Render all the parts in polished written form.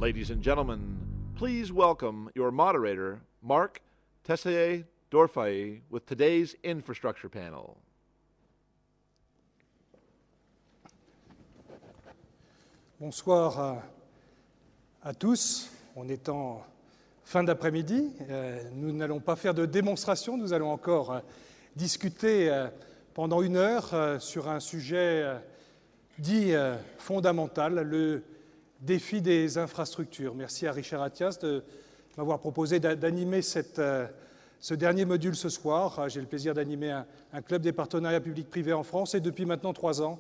Ladies and gentlemen, please welcome your moderator, Mark Tessier-Dorfay, with today's infrastructure panel. Bonsoir à tous. On est en fin d'après-midi. Nous n'allons pas faire de démonstration. Nous allons encore discuter pendant 1 heure sur un sujet dit fondamental, le défi des infrastructures. Merci à Richard Attias de m'avoir proposé d'animer ce dernier module ce soir. J'ai le plaisir d'animer un club des partenariats publics-privés en France et depuis maintenant 3 ans,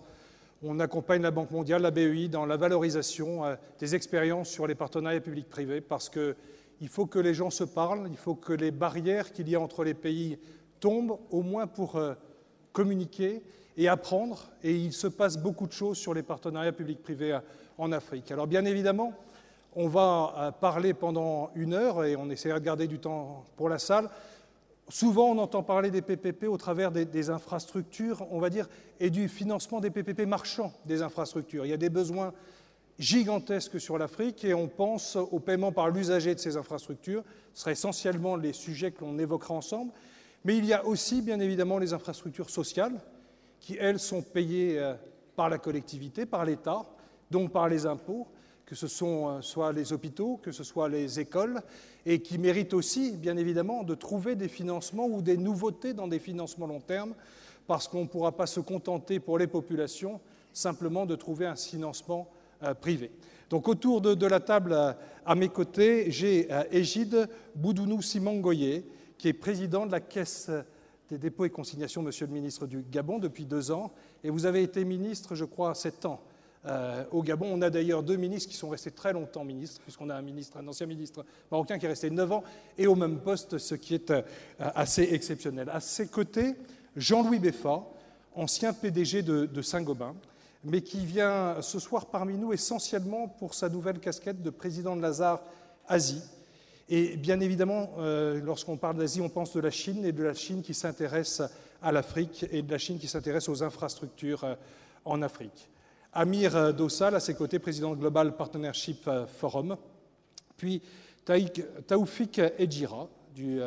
on accompagne la Banque mondiale, la BEI, dans la valorisation des expériences sur les partenariats publics-privés parce qu'il faut que les gens se parlent, il faut que les barrières qu'il y a entre les pays tombent, au moins pour communiquer et apprendre. Et il se passe beaucoup de choses sur les partenariats publics-privés en Afrique. Alors bien évidemment, on va parler pendant 1 heure et on essaiera de garder du temps pour la salle. Souvent, on entend parler des PPP au travers des infrastructures, on va dire, et du financement des PPP marchands des infrastructures. Il y a des besoins gigantesques sur l'Afrique et on pense au paiement par l'usager de ces infrastructures. Ce sera essentiellement les sujets que l'on évoquera ensemble. Mais il y a aussi, bien évidemment, les infrastructures sociales qui, elles, sont payées par la collectivité, par l'État, donc par les impôts, que ce sont soit les hôpitaux, que ce soit les écoles, et qui méritent aussi, bien évidemment, de trouver des financements ou des nouveautés dans des financements long terme, parce qu'on ne pourra pas se contenter pour les populations simplement de trouver un financement privé. Donc autour de la table à mes côtés, j'ai Égide Boudounou Simangoye, qui est président de la Caisse des dépôts et consignations, monsieur le ministre du Gabon, depuis 2 ans, et vous avez été ministre, je crois, 7 ans. Au Gabon, on a d'ailleurs 2 ministres qui sont restés très longtemps ministres, puisqu'on a un ancien ministre marocain qui est resté 9 ans, et au même poste, ce qui est assez exceptionnel. À ses côtés, Jean-Louis Beffa, ancien PDG de Saint-Gobain, mais qui vient ce soir parmi nous essentiellement pour sa nouvelle casquette de président de Lazare Asie. Et bien évidemment, lorsqu'on parle d'Asie, on pense de la Chine, et de la Chine qui s'intéresse à l'Afrique, et de la Chine qui s'intéresse aux infrastructures en Afrique. Amir Dossal, à ses côtés, président de Global Partnership Forum, puis Taoufik Edjira, du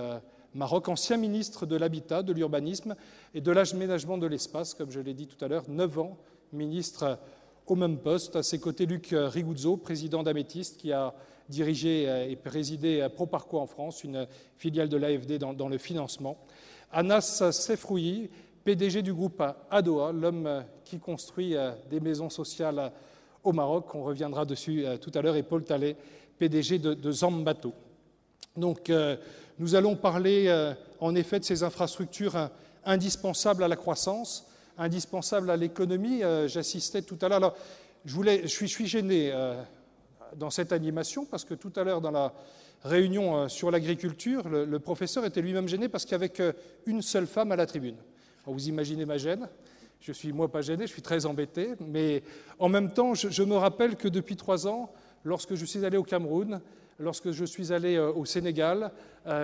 Maroc, ancien ministre de l'Habitat, de l'Urbanisme et de l'Aménagement de l'Espace, comme je l'ai dit tout à l'heure, 9 ans, ministre au même poste. À ses côtés, Luc Riguzzo, président d'Améthyste, qui a dirigé et présidé Proparco en France, une filiale de l'AFD dans le financement. Anas Sefroui, PDG du groupe Adoa, l'homme qui construit des maisons sociales au Maroc, on reviendra dessus tout à l'heure, et Paul Tallet, PDG de Zambato. Donc nous allons parler en effet de ces infrastructures indispensables à la croissance, indispensables à l'économie. J'assistais tout à l'heure, alors je suis gêné dans cette animation parce que tout à l'heure dans la réunion sur l'agriculture, le professeur était lui-même gêné parce qu'il n'y avait qu'une seule femme à la tribune. Alors, vous imaginez ma gêne. Je suis, moi, pas gêné, je suis très embêté. Mais en même temps, je me rappelle que depuis 3 ans, lorsque je suis allé au Cameroun, lorsque je suis allé au Sénégal,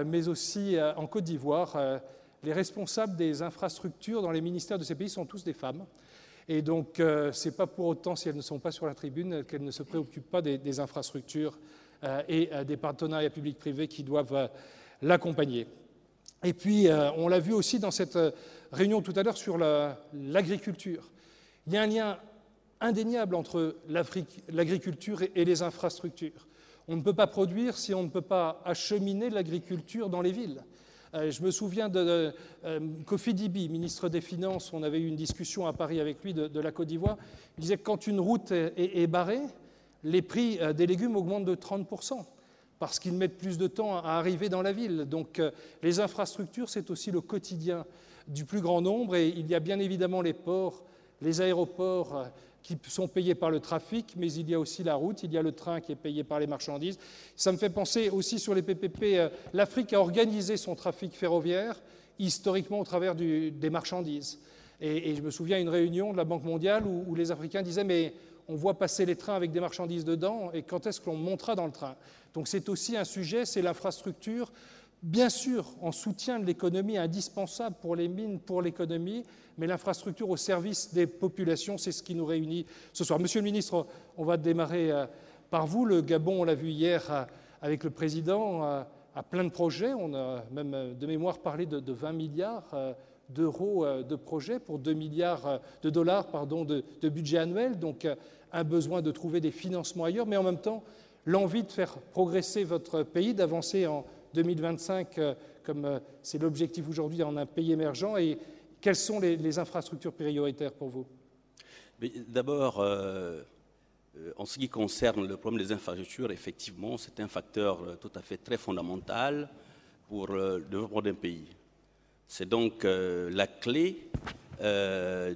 mais aussi en Côte d'Ivoire, les responsables des infrastructures dans les ministères de ces pays sont tous des femmes. Et donc, ce n'est pas pour autant, si elles ne sont pas sur la tribune, qu'elles ne se préoccupent pas des infrastructures et des partenariats publics-privés qui doivent l'accompagner. Et puis, on l'a vu aussi dans cette réunion tout à l'heure sur l'agriculture. Il y a un lien indéniable entre l'agriculture et les infrastructures. On ne peut pas produire si on ne peut pas acheminer l'agriculture dans les villes. Je me souviens de Kofi Dibi, ministre des Finances, on avait eu une discussion à Paris avec lui de la Côte d'Ivoire. Il disait que quand une route est barrée, les prix des légumes augmentent de 30%. Parce qu'ils mettent plus de temps à arriver dans la ville. Donc les infrastructures, c'est aussi le quotidien du plus grand nombre. Et il y a bien évidemment les ports, les aéroports qui sont payés par le trafic, mais il y a aussi la route, il y a le train qui est payé par les marchandises. Ça me fait penser aussi sur les PPP, l'Afrique a organisé son trafic ferroviaire historiquement au travers des marchandises. Et je me souviens à une réunion de la Banque mondiale où les Africains disaient « mais on voit passer les trains avec des marchandises dedans, et quand est-ce que l'on montera dans le train ?» Donc c'est aussi un sujet, c'est l'infrastructure, bien sûr en soutien de l'économie, indispensable pour les mines, pour l'économie, mais l'infrastructure au service des populations, c'est ce qui nous réunit ce soir. Monsieur le ministre, on va démarrer par vous. Le Gabon, on l'a vu hier avec le président, a plein de projets. On a même de mémoire parlé de 20 milliards d'euros de projets pour 2 milliards de dollars de budget annuel. Donc un besoin de trouver des financements ailleurs, mais en même temps l'envie de faire progresser votre pays, d'avancer en 2025 comme c'est l'objectif aujourd'hui en un pays émergent. Et quelles sont les infrastructures prioritaires pour vous? D'abord, en ce qui concerne le problème des infrastructures, effectivement, c'est un facteur tout à fait très fondamental pour le développement d'un pays. C'est donc la clé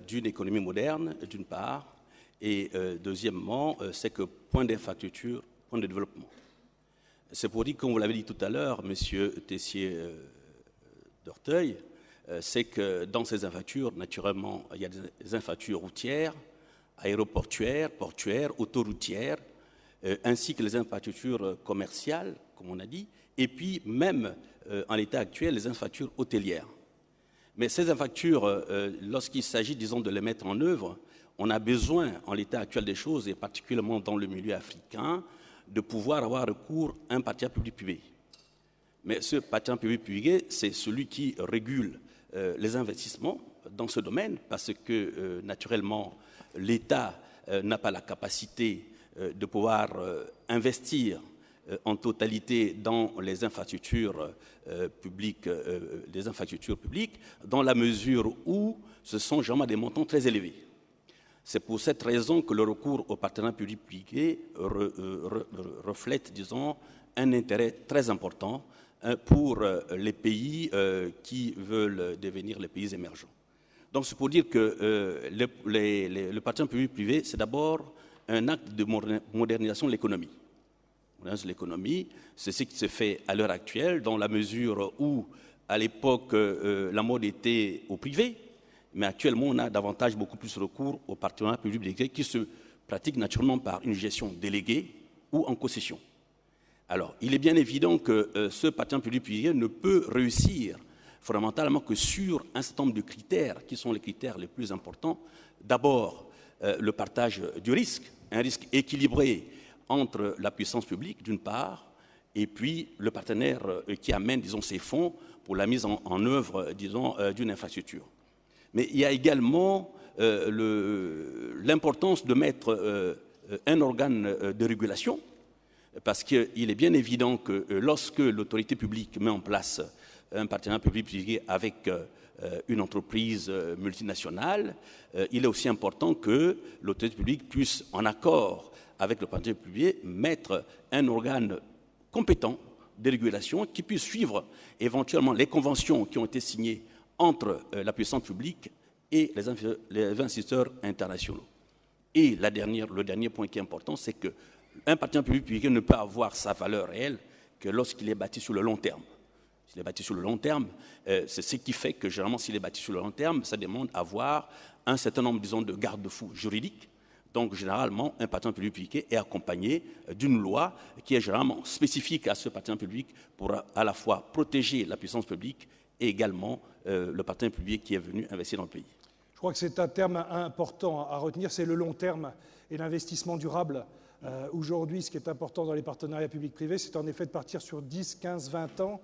d'une économie moderne, d'une part, et deuxièmement, c'est que point d'infrastructure, point de développement. C'est pour dire, comme vous l'avez dit tout à l'heure, Monsieur Tessier-Dorteuil, c'est que dans ces infrastructures, naturellement, il y a des infrastructures routières, aéroportuaires, portuaires, autoroutières, ainsi que les infrastructures commerciales, comme on a dit, et puis même, en l'état actuel, les infrastructures hôtelières. Mais ces infrastructures, lorsqu'il s'agit, disons, de les mettre en œuvre, on a besoin, en l'état actuel des choses, et particulièrement dans le milieu africain, de pouvoir avoir recours à un partenariat public-privé. Mais ce partenariat public-privé, c'est celui qui régule les investissements dans ce domaine, parce que, naturellement, l'État n'a pas la capacité de pouvoir investir en totalité dans les infrastructures publiques, dans la mesure où ce sont généralement des montants très élevés. C'est pour cette raison que le recours au partenariat public-privé reflète, disons, un intérêt très important pour les pays qui veulent devenir les pays émergents. Donc c'est pour dire que le partenariat public-privé, c'est d'abord un acte de modernisation de l'économie. L'économie, c'est ce qui se fait à l'heure actuelle, dans la mesure où, à l'époque, la mode était au privé, mais actuellement, on a davantage, beaucoup plus recours au partenariat public-privé qui se pratique naturellement par une gestion déléguée ou en concession. Alors, il est bien évident que ce partenariat public-privé ne peut réussir fondamentalement que sur un certain nombre de critères qui sont les critères les plus importants. D'abord, le partage du risque, un risque équilibré entre la puissance publique, d'une part, et puis le partenaire qui amène, disons, ses fonds pour la mise en œuvre, disons, d'une infrastructure. Mais il y a également l'importance de mettre un organe de régulation, parce qu'il est bien évident que lorsque l'autorité publique met en place un partenariat public-privé avec une entreprise multinationale, il est aussi important que l'autorité publique puisse, en accord avec le partenariat public, mettre un organe compétent de régulation qui puisse suivre éventuellement les conventions qui ont été signées entre la puissance publique et les investisseurs internationaux. Et le dernier point qui est important, c'est qu'un partenariat public-privé ne peut avoir sa valeur réelle que lorsqu'il est bâti sur le long terme. S'il est bâti sur le long terme, c'est ce qui fait que généralement, s'il est bâti sur le long terme, ça demande d'avoir un certain nombre, disons, de garde-fous juridiques. Donc, généralement, un partenariat public-privé est accompagné d'une loi qui est généralement spécifique à ce partenariat public pour à la fois protéger la puissance publique et également le partenaire public qui est venu investir dans le pays. Je crois que c'est un terme important à retenir, c'est le long terme et l'investissement durable. Aujourd'hui, ce qui est important dans les partenariats publics-privés, c'est en effet de partir sur 10, 15, 20 ans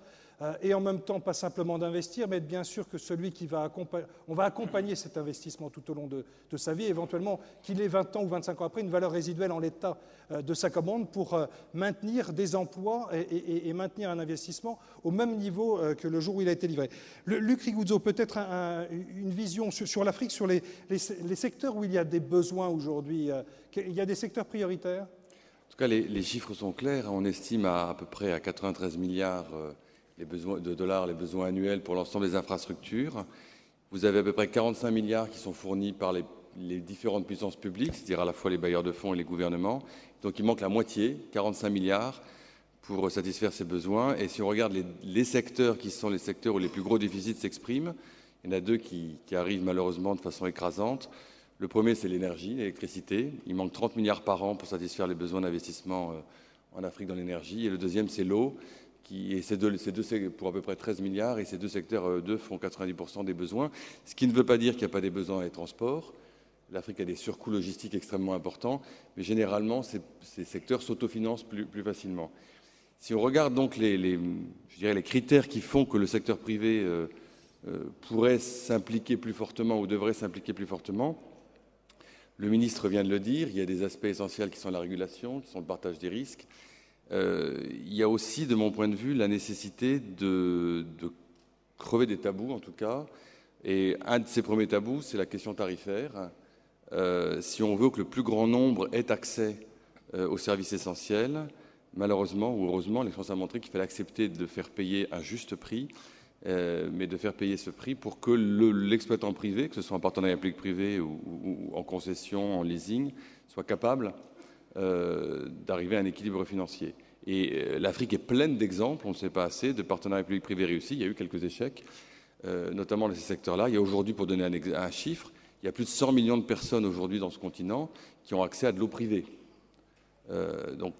et en même temps, pas simplement d'investir, mais être bien sûr que celui qui va accompagner, on va accompagner cet investissement tout au long de sa vie, éventuellement qu'il ait 20 ans ou 25 ans après, une valeur résiduelle en l'état de sa commande pour maintenir des emplois et maintenir un investissement au même niveau que le jour où il a été livré. Luc Riguzzo, peut-être une vision sur l'Afrique, sur les secteurs où il y a des besoins aujourd'hui. Il y a des secteurs prioritaires? En tout cas, les chiffres sont clairs. On estime à peu près à 93 milliards de dollars les besoins annuels pour l'ensemble des infrastructures. Vous avez à peu près 45 milliards qui sont fournis par les différentes puissances publiques, c'est-à-dire à la fois les bailleurs de fonds et les gouvernements. Donc il manque la moitié, 45 milliards, pour satisfaire ces besoins. Et si on regarde les secteurs qui sont les secteurs où les plus gros déficits s'expriment, il y en a deux qui arrivent malheureusement de façon écrasante. Le premier, c'est l'énergie, l'électricité. Il manque 30 milliards par an pour satisfaire les besoins d'investissement en Afrique dans l'énergie. Et le deuxième, c'est l'eau. Et ces deux, pour à peu près 13 milliards, et ces deux secteurs, font 90% des besoins, ce qui ne veut pas dire qu'il n'y a pas des besoins dans les transports, L'Afrique a des surcoûts logistiques extrêmement importants, mais généralement, ces secteurs s'autofinancent plus facilement. Si on regarde donc les critères qui font que le secteur privé pourrait s'impliquer plus fortement ou devrait s'impliquer plus fortement, le ministre vient de le dire, il y a des aspects essentiels qui sont la régulation, qui sont le partage des risques. Il y a aussi, de mon point de vue, la nécessité de crever des tabous, en tout cas. Et un de ces premiers tabous, c'est la question tarifaire. Si on veut que le plus grand nombre ait accès aux services essentiels, malheureusement ou heureusement, l'expérience a montré qu'il fallait accepter de faire payer un juste prix, mais de faire payer ce prix pour que l'exploitant privé, que ce soit en partenariat public-privé ou en concession, en leasing, soit capable d'arriver à un équilibre financier. Et l'Afrique est pleine d'exemples, on ne sait pas assez, de partenariats public-privé réussis. Il y a eu quelques échecs, notamment dans ces secteurs-là. Il y a aujourd'hui, pour donner un chiffre, il y a plus de 100 millions de personnes aujourd'hui dans ce continent qui ont accès à de l'eau privée. Et en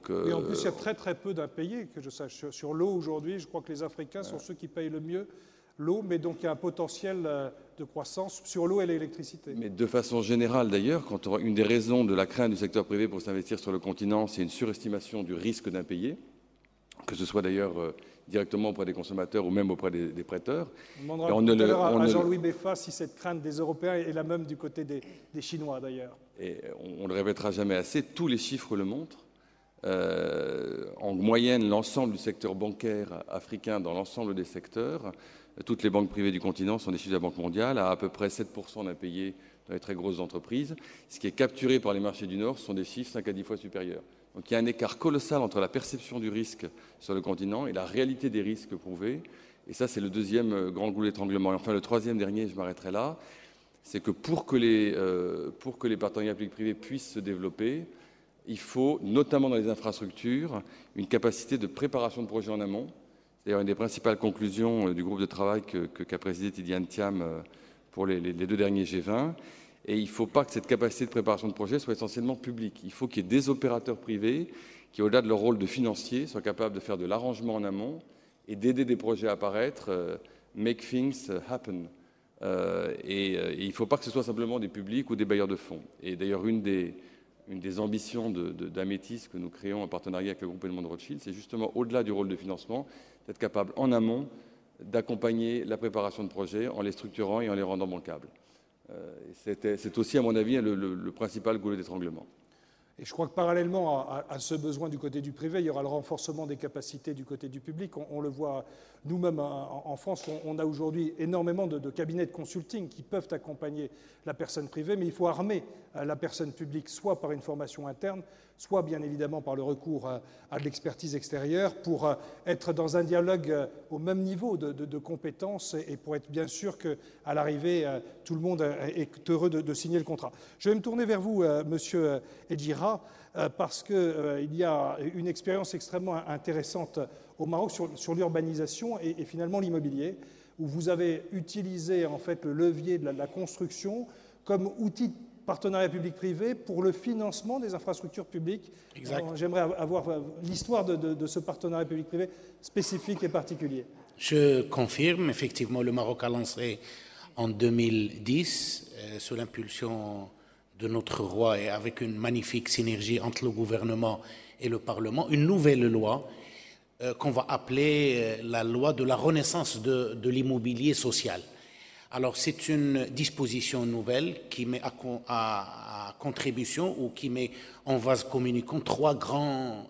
plus, il y a très très peu d'impayés, que je sache. Sur l'eau aujourd'hui, je crois que les Africains sont ceux qui payent le mieux l'eau, mais donc il y a un potentiel de croissance sur l'eau et l'électricité. Mais de façon générale d'ailleurs, une des raisons de la crainte du secteur privé pour s'investir sur le continent, c'est une surestimation du risque d'impayé, que ce soit d'ailleurs directement auprès des consommateurs ou même auprès des prêteurs. On demandera tout à l'heure à Jean-Louis Beffa si cette crainte des Européens est la même du côté des Chinois d'ailleurs. Et on ne le répétera jamais assez, tous les chiffres le montrent. En moyenne, l'ensemble du secteur bancaire africain dans l'ensemble des secteurs, toutes les banques privées du continent sont des chiffres de la Banque mondiale, à peu près 7% d'impayés dans les très grosses entreprises. Ce qui est capturé par les marchés du Nord sont des chiffres 5 à 10 fois supérieurs. Donc il y a un écart colossal entre la perception du risque sur le continent et la réalité des risques prouvés. Et ça, c'est le deuxième grand goulot d'étranglement. Et enfin, le troisième dernier, je m'arrêterai là, c'est que pour que les partenariats publics-privés puissent se développer, il faut, notamment dans les infrastructures, une capacité de préparation de projets en amont. C'est d'ailleurs une des principales conclusions du groupe de travail qu'a présidé Tidjane Thiam pour les 2 derniers G20. Et il ne faut pas que cette capacité de préparation de projet soit essentiellement publique. Il faut qu'il y ait des opérateurs privés qui, au-delà de leur rôle de financier, soient capables de faire de l'arrangement en amont et d'aider des projets à apparaître, make things happen. Et il ne faut pas que ce soit simplement des publics ou des bailleurs de fonds. Et d'ailleurs, une des ambitions d'Amétis que nous créons en partenariat avec le groupe Edmond de Rothschild, c'est justement, au-delà du rôle de financement, d'être capable en amont d'accompagner la préparation de projets en les structurant et en les rendant bancables. C'est aussi, à mon avis, le principal goulot d'étranglement. Et je crois que parallèlement à ce besoin du côté du privé, il y aura le renforcement des capacités du côté du public. On le voit nous-mêmes en France, on a aujourd'hui énormément de cabinets de consulting qui peuvent accompagner la personne privée, mais il faut armer la personne publique soit par une formation interne, soit bien évidemment par le recours à de l'expertise extérieure pour être dans un dialogue au même niveau de compétences et pour être bien sûr qu'à l'arrivée, tout le monde est heureux de signer le contrat. Je vais me tourner vers vous, Monsieur Edjira, parce qu'il y a une expérience extrêmement intéressante au Maroc sur l'urbanisation et finalement l'immobilier, où vous avez utilisé en fait le levier de la construction comme outil de partenariat public-privé pour le financement des infrastructures publiques. J'aimerais avoir l'histoire de ce partenariat public-privé spécifique et particulier. Je confirme, effectivement, le Maroc a lancé en 2010, sous l'impulsion de notre roi et avec une magnifique synergie entre le gouvernement et le Parlement, une nouvelle loi qu'on va appeler la loi de la renaissance de l'immobilier social. Alors c'est une disposition nouvelle qui met à contribution ou qui met en vase communicant 3 grands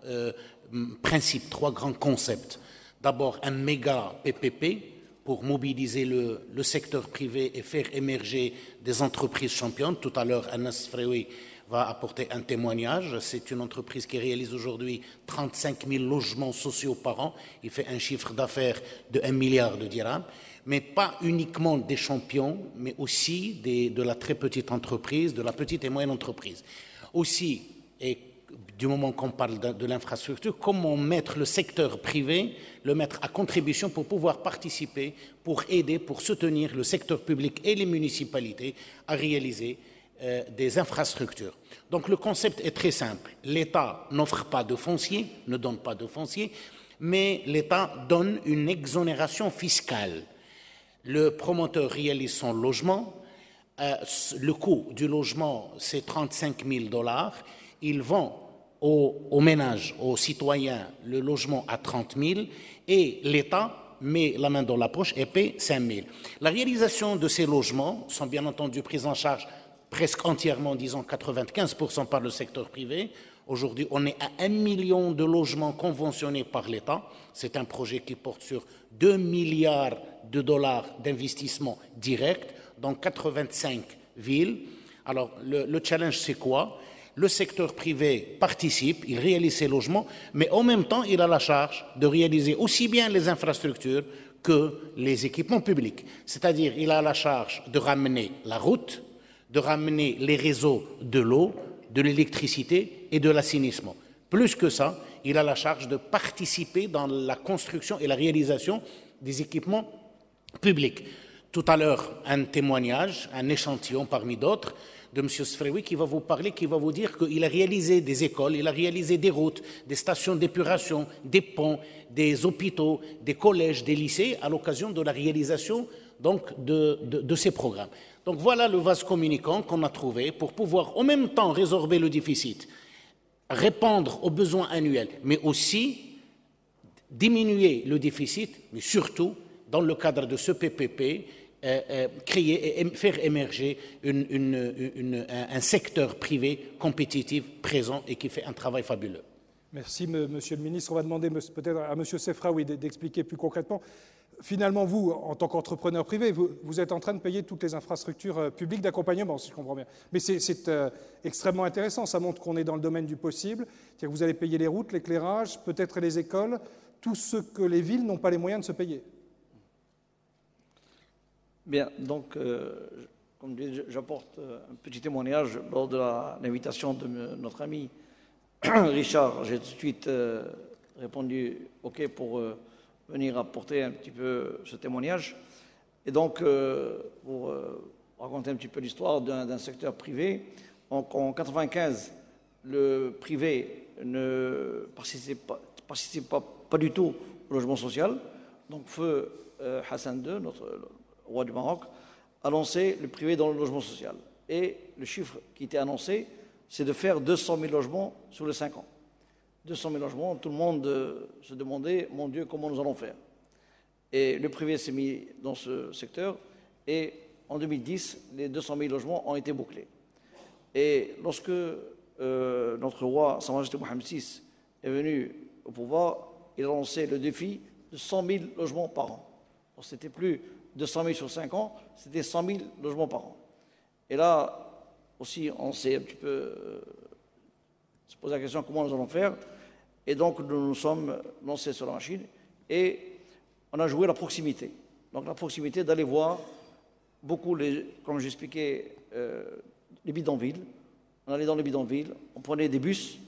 principes, 3 grands concepts. D'abord un méga PPP pour mobiliser le secteur privé et faire émerger des entreprises championnes. Tout à l'heure, Anas Freoui va apporter un témoignage. C'est une entreprise qui réalise aujourd'hui 35 000 logements sociaux par an. Il fait un chiffre d'affaires de 1 milliard de dirhams. Mais pas uniquement des champions, mais aussi de la très petite entreprise, de la petite et moyenne entreprise. Aussi, et du moment qu'on parle de l'infrastructure, comment mettre le secteur privé, le mettre à contribution pour pouvoir participer, pour aider, pour soutenir le secteur public et les municipalités à réaliser des infrastructures. Donc le concept est très simple. L'État n'offre pas de foncier, ne donne pas de foncier, mais l'État donne une exonération fiscale. Le promoteur réalise son logement, le coût du logement, c'est 35 000 $. Ils vont aux ménages, aux citoyens, le logement à 30 000 et l'État met la main dans la poche et paie 5 000. La réalisation de ces logements sont bien entendu prises en charge presque entièrement, disons 95% par le secteur privé. Aujourd'hui, on est à 1 million de logements conventionnés par l'État. C'est un projet qui porte sur 2 milliards de dollars d'investissement direct dans 85 villes. Alors, le challenge, c'est quoi? Le secteur privé participe, il réalise ses logements, mais en même temps, il a la charge de réaliser aussi bien les infrastructures que les équipements publics. C'est-à-dire, il a la charge de ramener la route, de ramener les réseaux de l'eau, de l'électricité et de l'assainissement. Plus que ça, il a la charge de participer dans la construction et la réalisation des équipements publics. Tout à l'heure, un témoignage, un échantillon parmi d'autres, de M. Sfreoui qui va vous parler, qui va vous dire qu'il a réalisé des écoles, il a réalisé des routes, des stations d'épuration, des ponts, des hôpitaux, des collèges, des lycées, à l'occasion de la réalisation donc, de ces programmes. Donc voilà le vase communicant qu'on a trouvé pour pouvoir en même temps résorber le déficit, répondre aux besoins annuels, mais aussi diminuer le déficit, mais surtout, dans le cadre de ce PPP, créer et faire émerger un secteur privé compétitif, présent et qui fait un travail fabuleux. Merci, Monsieur le Ministre. On va demander peut-être à Monsieur Sefraoui d'expliquer plus concrètement. Finalement, vous, en tant qu'entrepreneur privé, vous êtes en train de payer toutes les infrastructures publiques d'accompagnement, si je comprends bien. Mais c'est extrêmement intéressant. Ça montre qu'on est dans le domaine du possible. C'est-à-dire que vous allez payer les routes, l'éclairage, peut-être les écoles, tout ce que les villes n'ont pas les moyens de se payer. Bien, donc, comme dit, j'apporte un petit témoignage lors de l'invitation de notre ami Richard. J'ai tout de suite répondu OK pour venir apporter un petit peu ce témoignage. Et donc, pour raconter un petit peu l'histoire d'un secteur privé, en 1995, le privé ne participait pas du tout au logement social. Donc, feu Hassan II, notre roi du Maroc, a lancé le privé dans le logement social. Et le chiffre qui était annoncé, c'est de faire 200 000 logements sur les 5 ans. 200 000 logements, tout le monde se demandait, mon Dieu, comment nous allons faire? Et le privé s'est mis dans ce secteur, et en 2010, les 200 000 logements ont été bouclés. Et lorsque notre roi, Sa Majesté Mohamed VI, est venu au pouvoir, il a lancé le défi de 100 000 logements par an. Ce n'était plus 200 000 sur 5 ans, c'était 100 000 logements par an. Et là aussi, on s'est un petit peu se posé la question comment nous allons faire. Et donc, nous nous sommes lancés sur la machine et on a joué la proximité. Donc, la proximité d'aller voir beaucoup, comme j'expliquais, les bidonvilles. On allait dans les bidonvilles, on prenait des bus,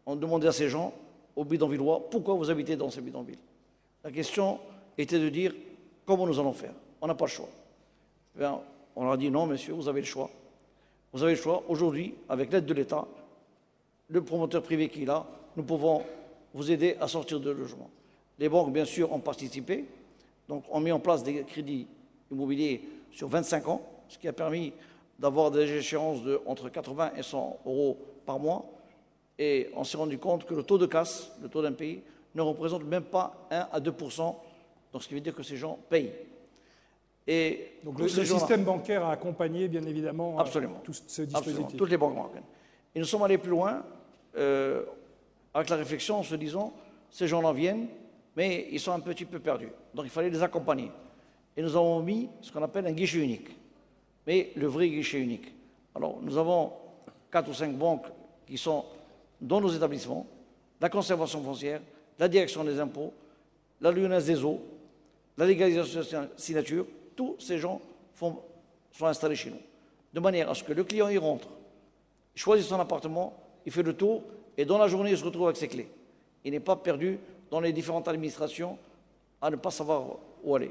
on demandait à ces gens, aux bidonvillois, pourquoi vous habitez dans ces bidonvilles? La question était de dire comment nous allons faire. On n'a pas le choix. Bien, on leur a dit non, monsieur, vous avez le choix. Vous avez le choix. Aujourd'hui, avec l'aide de l'État, le promoteur privé qui est là, nous pouvons vous aider à sortir de logement. Les banques, bien sûr, ont participé. Donc, on a mis en place des crédits immobiliers sur 25 ans, ce qui a permis d'avoir des échéances de entre 80 et 100 euros par mois. Et on s'est rendu compte que le taux de casse, le taux d'un pays, ne représente même pas 1 à 2%. Donc, ce qui veut dire que ces gens payent. Et donc, le système bancaire a accompagné, bien évidemment, tout ce dispositif. Absolument, toutes les banques marocaines. Et nous sommes allés plus loin avec la réflexion en se disant, ces gens-là viennent, mais ils sont un petit peu perdus. Donc, il fallait les accompagner. Et nous avons mis ce qu'on appelle un guichet unique, mais le vrai guichet unique. Alors, nous avons 4 ou 5 banques qui sont dans nos établissements, la conservation foncière, la direction des impôts, la lyonnaise des eaux, la légalisation de signature, tous ces gens sont installés chez nous. De manière à ce que le client y rentre, il choisit son appartement, il fait le tour, et dans la journée, il se retrouve avec ses clés. Il n'est pas perdu dans les différentes administrations à ne pas savoir où aller.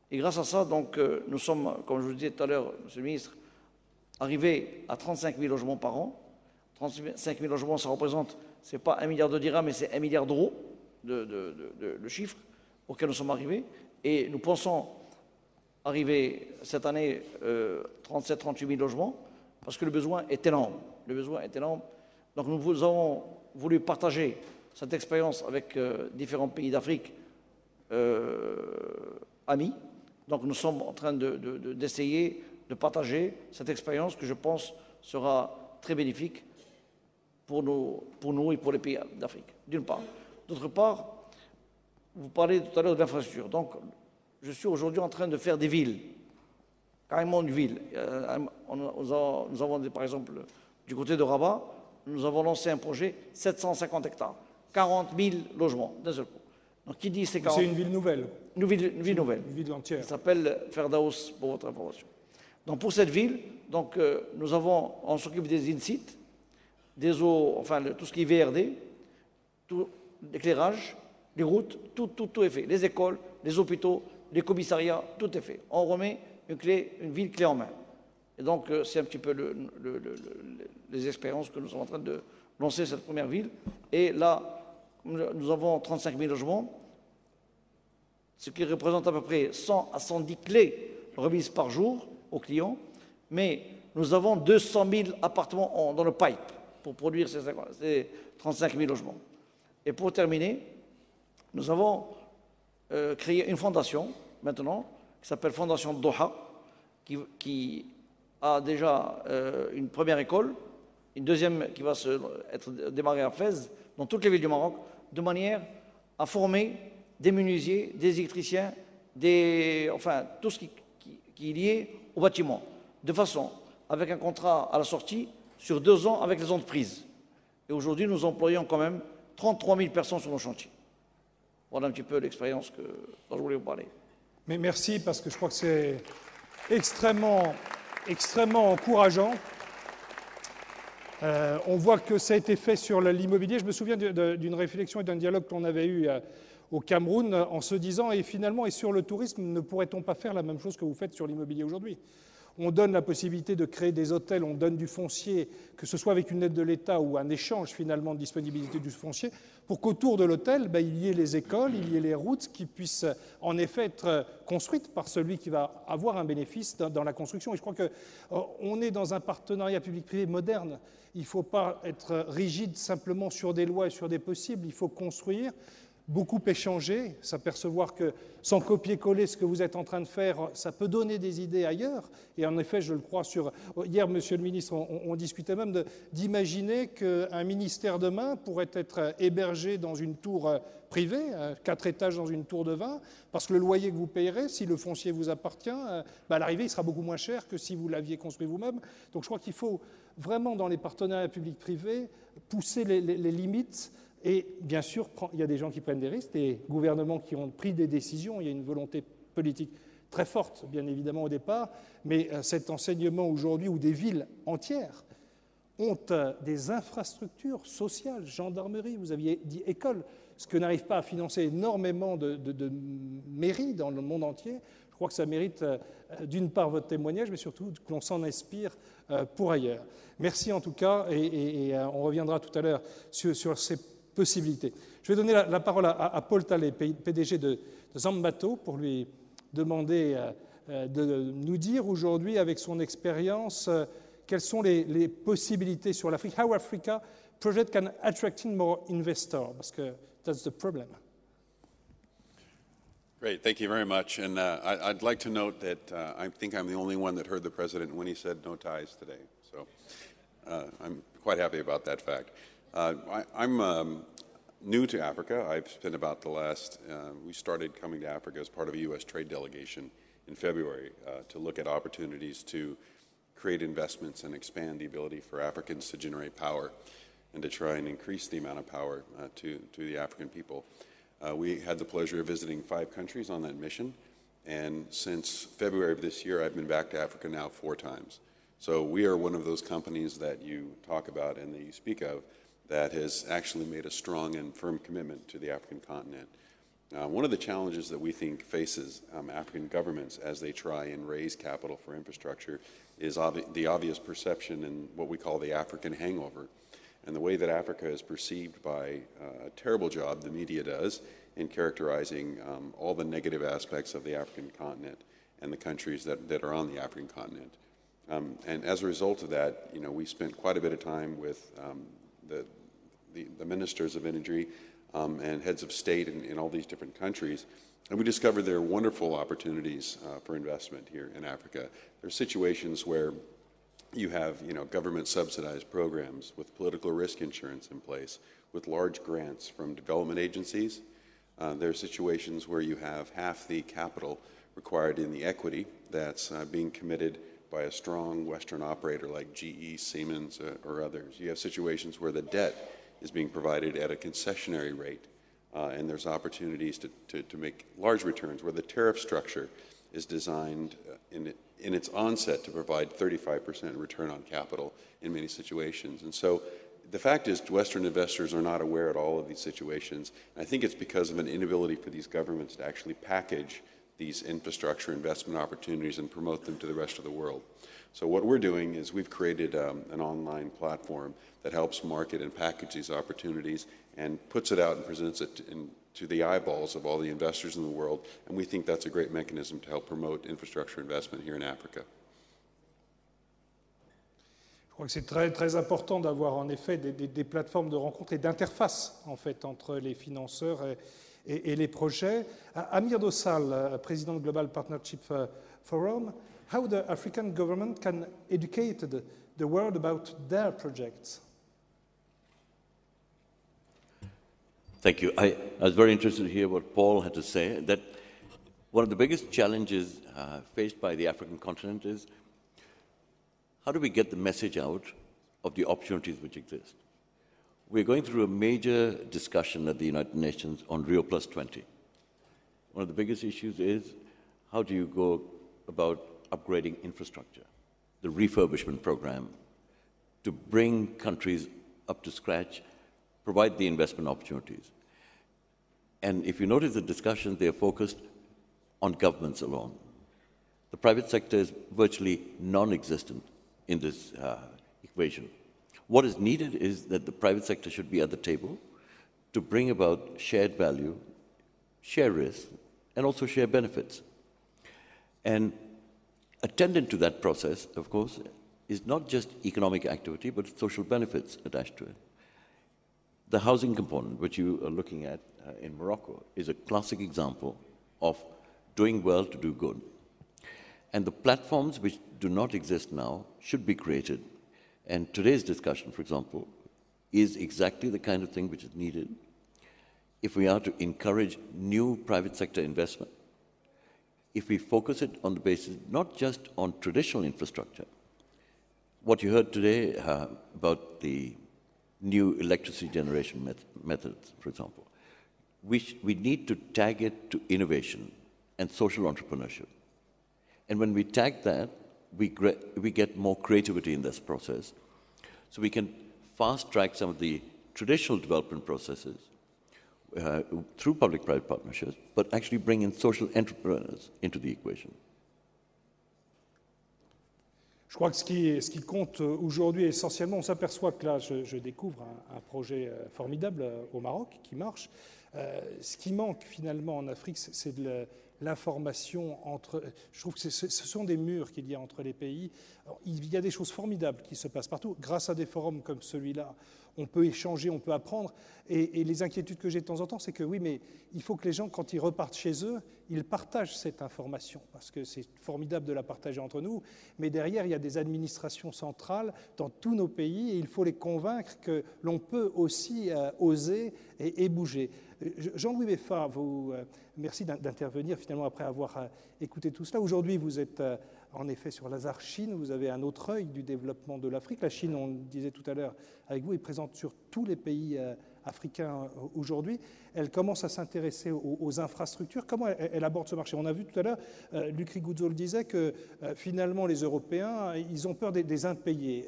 Et grâce à ça, donc, nous sommes, comme je vous le disais tout à l'heure, Monsieur le Ministre, arrivés à 35 000 logements par an. 35 000 logements, ça représente, ce n'est pas 1 milliard de dirhams, mais c'est 1 milliard d'euros, le chiffre auquel nous sommes arrivés. Et nous pensons arriver cette année 37-38 000 logements, parce que le besoin est énorme. Le besoin est énorme. Donc nous avons voulu partager cette expérience avec différents pays d'Afrique amis. Donc nous sommes en train d'essayer de partager cette expérience que je pense sera très bénéfique pour nous et pour les pays d'Afrique, d'une part. D'autre part, vous parlez tout à l'heure de l'infrastructure. Donc je suis aujourd'hui en train de faire des villes, carrément une ville. Nous avons, par exemple, du côté de Rabat, nous avons lancé un projet 750 hectares, 40 000 logements d'un seul coup. Donc, qui dit c'est 40 C'est une ville nouvelle. Une ville nouvelle. Une ville entière. Ça s'appelle Ferdaous, pour votre information. Donc, pour cette ville, donc, on s'occupe des in-sites, des eaux, enfin, tout ce qui est VRD, tout l'éclairage, les routes, tout est fait. Les écoles, les hôpitaux, les commissariats, tout est fait. On remet une ville clé en main. Et donc, c'est un petit peu les expériences que nous sommes en train de lancer cette première ville. Et là, nous avons 35 000 logements, ce qui représente à peu près 100 à 110 clés remises par jour aux clients. Mais nous avons 200 000 appartements dans le pipe pour produire ces 35 000 logements. Et pour terminer, nous avons créé une fondation maintenant qui s'appelle Fondation Doha, qui a déjà une première école, une deuxième qui va être démarrée à Fès, dans toutes les villes du Maroc, de manière à former des menuisiers, des électriciens, enfin tout ce qui est lié au bâtiment, de façon, avec un contrat à la sortie, sur 2 ans avec les entreprises. Et aujourd'hui, nous employons quand même 33 000 personnes sur nos chantiers. Voilà un petit peu l'expérience dont je voulais vous parler. Mais merci, parce que je crois que c'est extrêmement encourageant. On voit que ça a été fait sur l'immobilier. Je me souviens d'une réflexion et d'un dialogue qu'on avait eu au Cameroun en se disant, et finalement, et sur le tourisme, ne pourrait-on pas faire la même chose que vous faites sur l'immobilier aujourd'hui ? On donne la possibilité de créer des hôtels, on donne du foncier, que ce soit avec une aide de l'État ou un échange finalement de disponibilité du foncier, pour qu'autour de l'hôtel, il y ait les écoles, il y ait les routes qui puissent en effet être construites par celui qui va avoir un bénéfice dans la construction. Et je crois qu'on est dans un partenariat public-privé moderne. Il ne faut pas être rigide simplement sur des lois et sur des possibles, il faut construire. Beaucoup échanger, s'apercevoir que sans copier-coller ce que vous êtes en train de faire, ça peut donner des idées ailleurs. Et en effet, je le crois Hier, Monsieur le Ministre, on discutait même d'imaginer qu'un ministère demain pourrait être hébergé dans une tour privée, 4 étages dans une tour de 20, parce que le loyer que vous payerez, si le foncier vous appartient, à l'arrivée, il sera beaucoup moins cher que si vous l'aviez construit vous-même. Donc je crois qu'il faut vraiment, dans les partenariats publics-privés, pousser les limites. Et bien sûr, il y a des gens qui prennent des risques, des gouvernements qui ont pris des décisions, il y a une volonté politique très forte, bien évidemment, au départ, mais cet enseignement aujourd'hui où des villes entières ont des infrastructures sociales, gendarmerie, vous aviez dit école, ce que n'arrive pas à financer énormément de mairies dans le monde entier. Je crois que ça mérite d'une part votre témoignage, mais surtout que l'on s'en inspire pour ailleurs. Merci en tout cas, et on reviendra tout à l'heure sur ces possibilités. Je vais donner la parole à Paul Talley, PDG de Zambato, pour lui demander de nous dire aujourd'hui, avec son expérience, quelles sont les possibilités sur l'Afrique. How Africa project can attract more investors, parce que that's the problem. Great, thank you very much. And I'd like to note that I think I'm the only one that heard the president when he said no ties today. So I'm quite happy about that fact. I'm new to Africa. I've spent about we started coming to Africa as part of a U.S. trade delegation in February to look at opportunities to create investments and expand the ability for Africans to generate power and to try and increase the amount of power to the African people. We had the pleasure of visiting 5 countries on that mission, and since February of this year, I've been back to Africa now 4 times. So we are one of those companies that you talk about and that you speak of that has actually made a strong and firm commitment to the African continent. One of the challenges that we think faces African governments as they try and raise capital for infrastructure is the obvious perception and what we call the African hangover, and the way that Africa is perceived by a terrible job the media does in characterizing all the negative aspects of the African continent and the countries that are on the African continent. And as a result of that, we spent quite a bit of time with the ministers of energy and heads of state in all these different countries. And we discovered there are wonderful opportunities for investment here in Africa. There are situations where you have, government-subsidized programs with political risk insurance in place, with large grants from development agencies. There are situations where you have half the capital required in the equity that's being committed by a strong Western operator like GE, Siemens, or others. You have situations where the debt is being provided at a concessionary rate, and there's opportunities to make large returns where the tariff structure is designed in its onset to provide 35% return on capital in many situations. And so the fact is Western investors are not aware at all of these situations. And I think it's because of an inability for these governments to actually package these infrastructure investment opportunities and promote them to the rest of the world. So what we're doing is we've created an online platform that helps market and package these opportunities and puts it out and presents it to the eyeballs of all the investors in the world, and we think that's a great mechanism to help promote infrastructure investment here in Africa. Je crois que c'est très, très important d'avoir en effet des plateformes de rencontre et d'interface en fait entre les financeurs et les projets. Amir Dossal, président de Global Partnership Forum, how the African government can educate the world about their projects? Thank you. I was very interested to hear what Paul had to say, that one of the biggest challenges faced by the African continent is how do we get the message out of the opportunities which exist? We're going through a major discussion at the United Nations on Rio Plus 20. One of the biggest issues is how do you go about upgrading infrastructure, the refurbishment program, to bring countries up to scratch, provide the investment opportunities. And if you notice the discussions, they are focused on governments alone. The private sector is virtually non-existent in this equation. What is needed is that the private sector should be at the table to bring about shared value, share risk, and also share benefits. And attendant to that process, of course, is not just economic activity, but social benefits attached to it. The housing component, which you are looking at in Morocco, is a classic example of doing well to do good. And the platforms which do not exist now should be created. And today's discussion, for example, is exactly the kind of thing which is needed if we are to encourage new private sector investment. If we focus it on the basis not just on traditional infrastructure, what you heard today about the new electricity generation methods, for example, we need to tag it to innovation and social entrepreneurship. And when we tag that, we get more creativity in this process. So we can fast-track some of the traditional development processes through public-private partnerships, but actually bring in social entrepreneurs into the equation. Je crois que ce qui compte aujourd'hui essentiellement, on s'aperçoit que là, je découvre un projet formidable au Maroc qui marche. Ce qui manque finalement en Afrique, c'est de l'information entre... Je trouve que ce sont des murs qu'il y a entre les pays. Alors, il y a des choses formidables qui se passent partout. Grâce à des forums comme celui-là, on peut échanger, on peut apprendre. Et les inquiétudes que j'ai de temps en temps, c'est que oui, mais il faut que les gens, quand ils repartent chez eux, ils partagent cette information, parce que c'est formidable de la partager entre nous. Mais derrière, il y a des administrations centrales dans tous nos pays, et il faut les convaincre que l'on peut aussi oser et bouger. Jean-Louis Beffa, merci d'intervenir finalement après avoir écouté tout cela. Aujourd'hui, vous êtes en effet sur Lazare-Chine, vous avez un autre œil du développement de l'Afrique. La Chine, on le disait tout à l'heure avec vous, est présente sur tous les pays africains aujourd'hui. Elle commence à s'intéresser aux infrastructures. Comment elle aborde ce marché? On a vu tout à l'heure, Luc Riguzzo le disait, que finalement les Européens, ils ont peur des impayés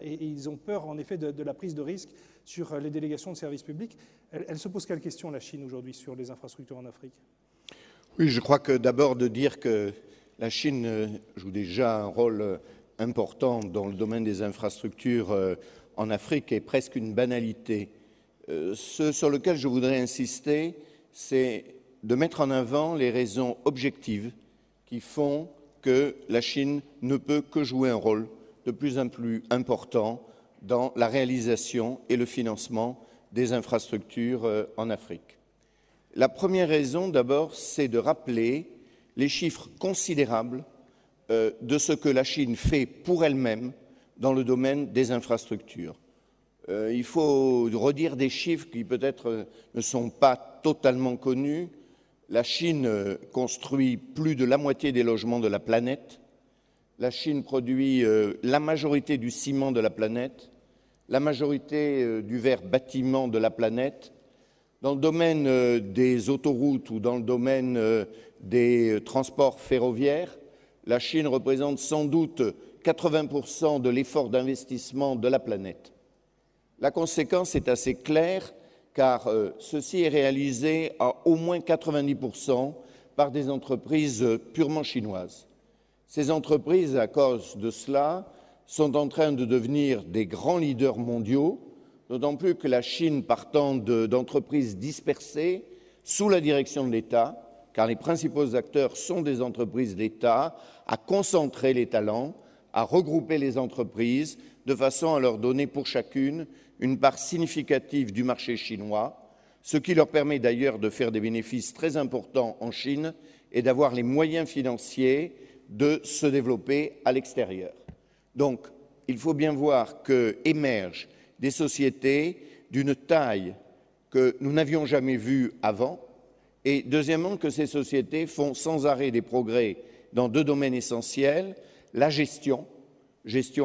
et ils ont peur en effet de la prise de risque sur les délégations de services publics. Elle se pose quelle question, la Chine, aujourd'hui, sur les infrastructures en Afrique? Oui, je crois que d'abord de dire que la Chine joue déjà un rôle important dans le domaine des infrastructures en Afrique est presque une banalité. Ce sur lequel je voudrais insister, c'est de mettre en avant les raisons objectives qui font que la Chine ne peut que jouer un rôle de plus en plus important dans la réalisation et le financement des infrastructures en Afrique. La première raison, d'abord, c'est de rappeler les chiffres considérables de ce que la Chine fait pour elle-même dans le domaine des infrastructures. Il faut redire des chiffres qui peut-être ne sont pas totalement connus. La Chine construit plus de la moitié des logements de la planète. La Chine produit la majorité du ciment de la planète, la majorité du verre bâtiment de la planète. Dans le domaine des autoroutes ou dans le domaine des transports ferroviaires, la Chine représente sans doute 80% de l'effort d'investissement de la planète. La conséquence est assez claire, car ceci est réalisé à au moins 90% par des entreprises purement chinoises. Ces entreprises, à cause de cela, sont en train de devenir des grands leaders mondiaux, d'autant plus que la Chine, partant d'entreprises dispersées sous la direction de l'État, car les principaux acteurs sont des entreprises d'État, a concentré les talents, à regrouper les entreprises de façon à leur donner pour chacune une part significative du marché chinois, ce qui leur permet d'ailleurs de faire des bénéfices très importants en Chine et d'avoir les moyens financiers de se développer à l'extérieur. Donc, il faut bien voir qu'émergent des sociétés d'une taille que nous n'avions jamais vue avant, et deuxièmement, que ces sociétés font sans arrêt des progrès dans deux domaines essentiels, la gestion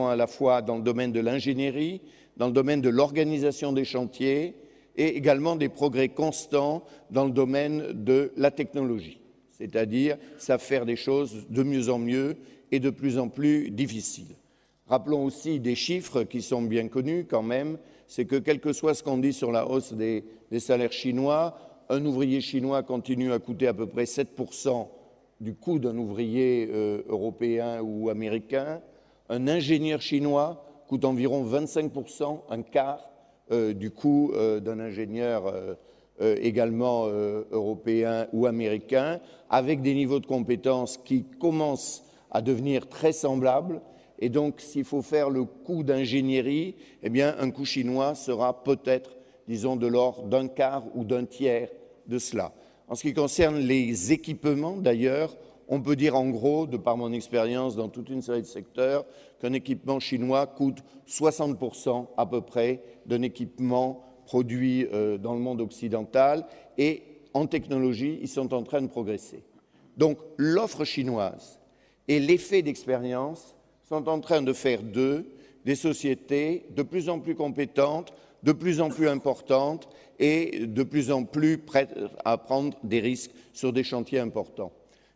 à la fois dans le domaine de l'ingénierie, dans le domaine de l'organisation des chantiers, et également des progrès constants dans le domaine de la technologie, c'est-à-dire savent faire des choses de mieux en mieux et de plus en plus difficiles. Rappelons aussi des chiffres qui sont bien connus quand même, c'est que quel que soit ce qu'on dit sur la hausse des salaires chinois, un ouvrier chinois continue à coûter à peu près 7% du coût d'un ouvrier européen ou américain. Un ingénieur chinois coûte environ 25%, un quart du coût d'un ingénieur également européen ou américain, avec des niveaux de compétences qui commencent à devenir très semblables. Et donc, s'il faut faire le coût d'ingénierie, eh bien, un coût chinois sera peut-être, disons, de l'ordre d'un quart ou d'un tiers de cela. En ce qui concerne les équipements, d'ailleurs, on peut dire en gros, de par mon expérience dans toute une série de secteurs, qu'un équipement chinois coûte 60% à peu près d'un équipement produit dans le monde occidental, et en technologie, ils sont en train de progresser. Donc, l'offre chinoise et l'effet d'expérience sont en train de faire d'eux des sociétés de plus en plus compétentes, de plus en plus importantes et de plus en plus prêtes à prendre des risques sur des chantiers importants.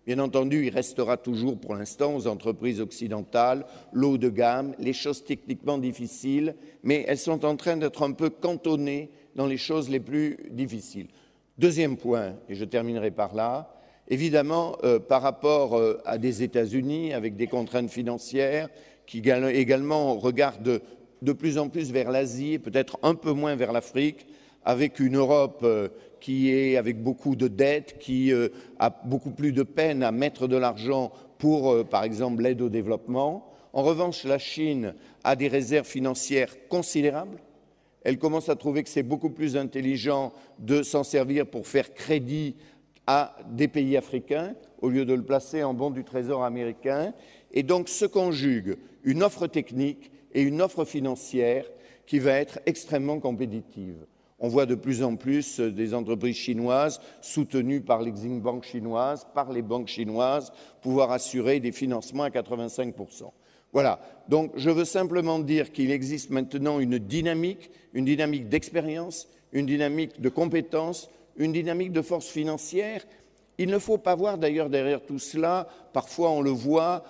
Bien entendu, il restera toujours pour l'instant aux entreprises occidentales l'eau de gamme, les choses techniquement difficiles, mais elles sont en train d'être un peu cantonnées dans les choses les plus difficiles. Deuxième point, et je terminerai par là, évidemment, par rapport à des États-Unis avec des contraintes financières qui également regardent de plus en plus vers l'Asie et peut-être un peu moins vers l'Afrique, avec une Europe qui est avec beaucoup de dettes, qui a beaucoup plus de peine à mettre de l'argent pour, par exemple, l'aide au développement. En revanche, la Chine a des réserves financières considérables. Elle commence à trouver que c'est beaucoup plus intelligent de s'en servir pour faire crédit à des pays africains au lieu de le placer en bons du Trésor américain. Et donc se conjugue une offre technique et une offre financière qui va être extrêmement compétitive. On voit de plus en plus des entreprises chinoises soutenues par l'Exim Bank chinoise, par les banques chinoises, pouvoir assurer des financements à 85%. Voilà. Donc je veux simplement dire qu'il existe maintenant une dynamique d'expérience, une dynamique de compétences, une dynamique de force financière. Il ne faut pas voir d'ailleurs derrière tout cela, parfois on le voit,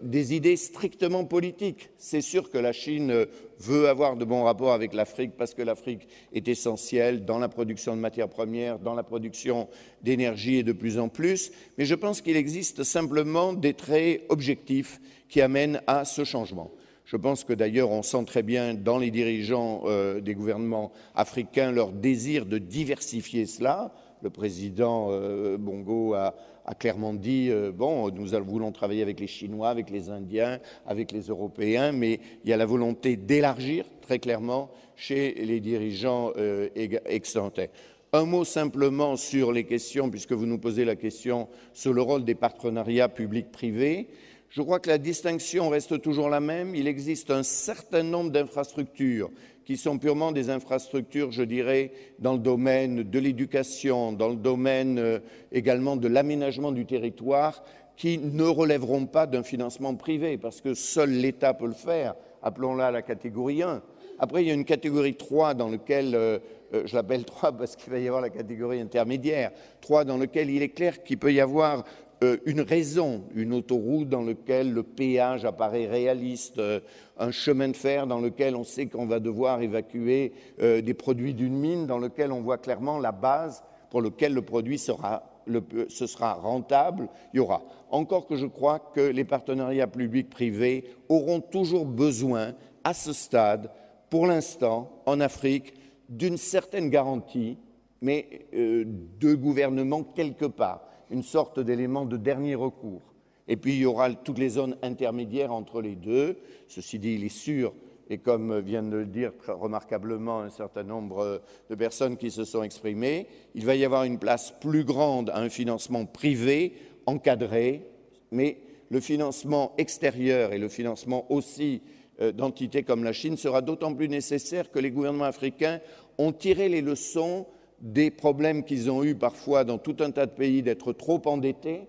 des idées strictement politiques. C'est sûr que la Chine veut avoir de bons rapports avec l'Afrique parce que l'Afrique est essentielle dans la production de matières premières, dans la production d'énergie et de plus en plus, mais je pense qu'il existe simplement des traits objectifs qui amènent à ce changement. Je pense que d'ailleurs on sent très bien dans les dirigeants des gouvernements africains leur désir de diversifier cela. Le président Bongo a clairement dit bon, nous voulons travailler avec les Chinois, avec les Indiens, avec les Européens, mais il y a la volonté d'élargir très clairement chez les dirigeants ex-ante. Un mot simplement sur les questions, puisque vous nous posez la question sur le rôle des partenariats publics-privés. Je crois que la distinction reste toujours la même. Il existe un certain nombre d'infrastructures qui sont purement des infrastructures, je dirais, dans le domaine de l'éducation, dans le domaine également de l'aménagement du territoire, qui ne relèveront pas d'un financement privé, parce que seul l'État peut le faire. Appelons-la la catégorie 1. Après, il y a une catégorie 3 dans laquelle, je l'appelle 3 parce qu'il va y avoir la catégorie intermédiaire, 3 dans laquelle il est clair qu'il peut y avoir une raison, une autoroute dans laquelle le péage apparaît réaliste, un chemin de fer dans lequel on sait qu'on va devoir évacuer des produits d'une mine, dans lequel on voit clairement la base pour laquelle le produit ce sera rentable, il y aura. Encore que je crois que les partenariats publics-privés auront toujours besoin, à ce stade, pour l'instant, en Afrique, d'une certaine garantie, mais de gouvernement quelque part, une sorte d'élément de dernier recours. Et puis il y aura toutes les zones intermédiaires entre les deux. Ceci dit, il est sûr, et comme viennent de le dire très remarquablement un certain nombre de personnes qui se sont exprimées, il va y avoir une place plus grande à un financement privé, encadré, mais le financement extérieur et le financement aussi d'entités comme la Chine sera d'autant plus nécessaire que les gouvernements africains ont tiré les leçons des problèmes qu'ils ont eus parfois dans tout un tas de pays d'être trop endettés.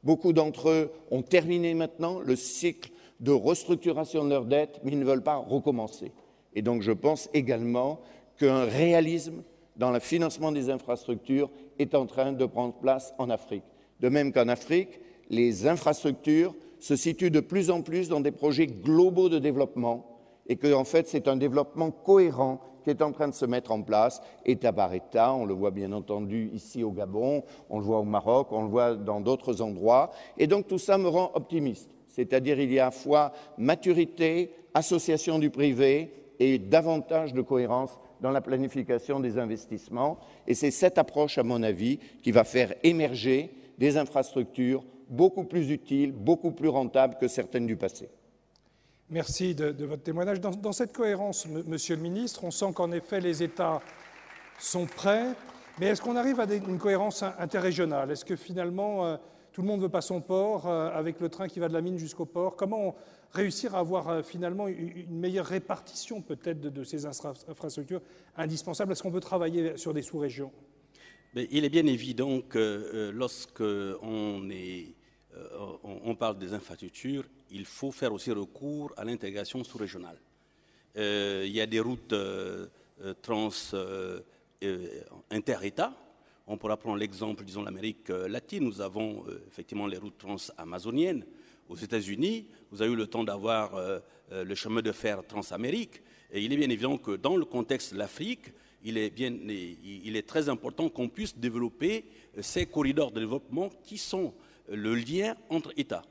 Beaucoup d'entre eux ont terminé maintenant le cycle de restructuration de leurs dettes, mais ils ne veulent pas recommencer. Et donc je pense également qu'un réalisme dans le financement des infrastructures est en train de prendre place en Afrique. De même qu'en Afrique, les infrastructures se situent de plus en plus dans des projets globaux de développement et que, en fait, c'est un développement cohérent qui est en train de se mettre en place, État par État. On le voit bien entendu ici au Gabon, on le voit au Maroc, on le voit dans d'autres endroits. Et donc tout ça me rend optimiste. C'est-à-dire il y a à la fois maturité, association du privé et davantage de cohérence dans la planification des investissements. Et c'est cette approche, à mon avis, qui va faire émerger des infrastructures beaucoup plus utiles, beaucoup plus rentables que certaines du passé. Merci de votre témoignage. Dans cette cohérence, Monsieur le Ministre, on sent qu'en effet les États sont prêts, mais est-ce qu'on arrive à une cohérence interrégionale? Est-ce que finalement tout le monde veut pas son port avec le train qui va de la mine jusqu'au port? Comment réussir à avoir finalement une meilleure répartition peut-être de ces infrastructures indispensables? Est-ce qu'on peut travailler sur des sous-régions? Mais il est bien évident que lorsque on parle des infrastructures, il faut faire aussi recours à l'intégration sous-régionale. Il y a des routes inter-États. On pourra prendre l'exemple, disons, l'Amérique latine. Nous avons effectivement les routes transamazoniennes. Aux États-Unis, vous avez eu le temps d'avoir le chemin de fer Transamérique. Et il est bien évident que dans le contexte de l'Afrique, il est très important qu'on puisse développer ces corridors de développement qui sont le lien entre États.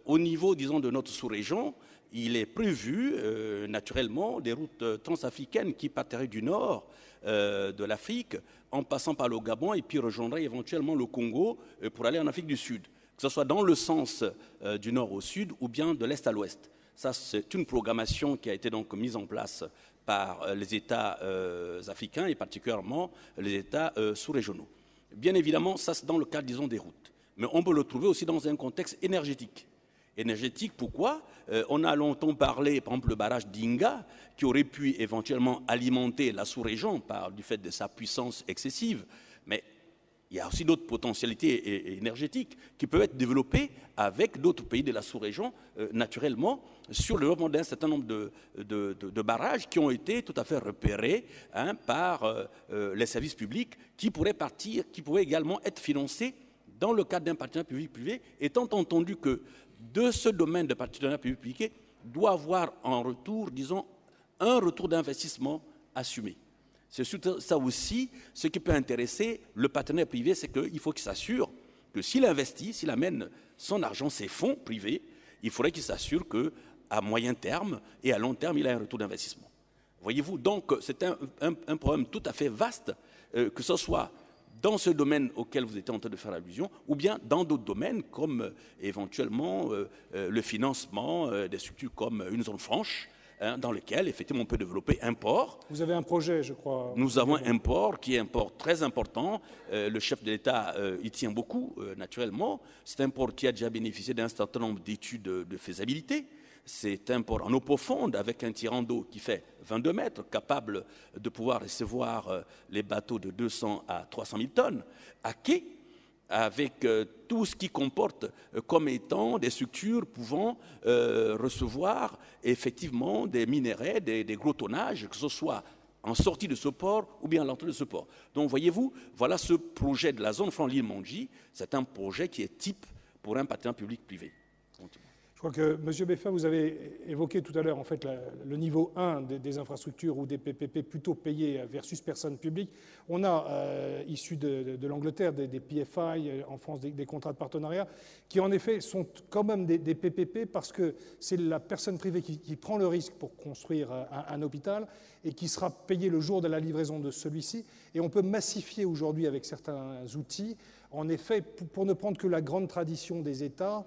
Au niveau, disons, de notre sous-région, il est prévu naturellement des routes transafricaines qui partiraient du nord de l'Afrique en passant par le Gabon et puis rejoindraient éventuellement le Congo pour aller en Afrique du Sud, que ce soit dans le sens du nord au sud ou bien de l'est à l'ouest. Ça, c'est une programmation qui a été donc mise en place par les États africains et particulièrement les États sous-régionaux. Bien évidemment, ça c'est dans le cadre, disons, des routes. Mais on peut le trouver aussi dans un contexte énergétique. Énergétique, pourquoi? On a longtemps parlé, par exemple, le barrage d'Inga, qui aurait pu éventuellement alimenter la sous-région du fait de sa puissance excessive. Mais il y a aussi d'autres potentialités énergétiques qui peuvent être développées avec d'autres pays de la sous-région, naturellement, sur le développement d'un certain nombre de barrages qui ont été tout à fait repérés par les services publics, qui pourraient également être financés dans le cadre d'un partenariat public-privé, étant entendu que de ce domaine de partenariat public-privé doit avoir en retour, disons, un retour d'investissement assumé. C'est surtout ça aussi, ce qui peut intéresser le partenaire privé, c'est qu'il faut qu'il s'assure que s'il investit, s'il amène son argent, ses fonds privés, il faudrait qu'il s'assure qu'à moyen terme et à long terme, il a un retour d'investissement. Voyez-vous, donc c'est un problème tout à fait vaste, que ce soit dans ce domaine auquel vous étiez en train de faire allusion, ou bien dans d'autres domaines comme éventuellement le financement des structures comme une zone franche, dans lequel, effectivement, on peut développer un port. Vous avez un projet, je crois. Nous avons un port qui est un port très important. Le chef de l'État y tient beaucoup, naturellement. C'est un port qui a déjà bénéficié d'un certain nombre d'études de faisabilité. C'est un port en eau profonde avec un tirant d'eau qui fait 22 mètres, capable de pouvoir recevoir les bateaux de 200 à 300 000 tonnes à quai, avec tout ce qui comporte comme étant des structures pouvant recevoir effectivement des minerais, des gros tonnages, que ce soit en sortie de ce port ou bien à l'entrée de ce port. Donc voyez-vous, voilà ce projet de la zone franc Lille-Monji, c'est un projet qui est type pour un partenariat public-privé. Je crois que, M. Beffa, vous avez évoqué tout à l'heure en fait, le niveau 1 des infrastructures ou des PPP plutôt payés versus personnes publiques. On a, issus de l'Angleterre, des PFI, en France des contrats de partenariat, qui en effet sont quand même des PPP parce que c'est la personne privée qui prend le risque pour construire un hôpital et qui sera payée le jour de la livraison de celui-ci. Et on peut massifier aujourd'hui avec certains outils. En effet, pour ne prendre que la grande tradition des États,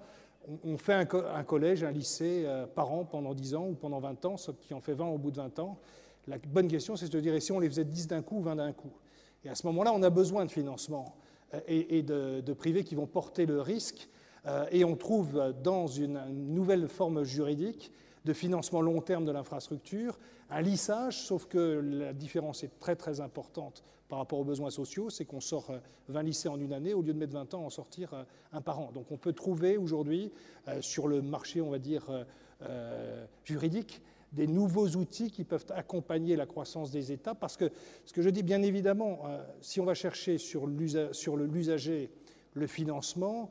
on fait un collège, un lycée par an pendant 10 ans ou pendant 20 ans, ce qui en fait 20 au bout de 20 ans. La bonne question, c'est de se dire, et si on les faisait 10 d'un coup ou 20 d'un coup? Et à ce moment-là, on a besoin de financement et de privés qui vont porter le risque. Et on trouve dans une nouvelle forme juridique de financement long terme de l'infrastructure un lissage, sauf que la différence est très très importante par rapport aux besoins sociaux, c'est qu'on sort 20 lycées en une année, au lieu de mettre 20 ans à en sortir un par an. Donc on peut trouver aujourd'hui, sur le marché, on va dire, juridique, des nouveaux outils qui peuvent accompagner la croissance des États, parce que, ce que je dis bien évidemment, si on va chercher sur l'usager le financement,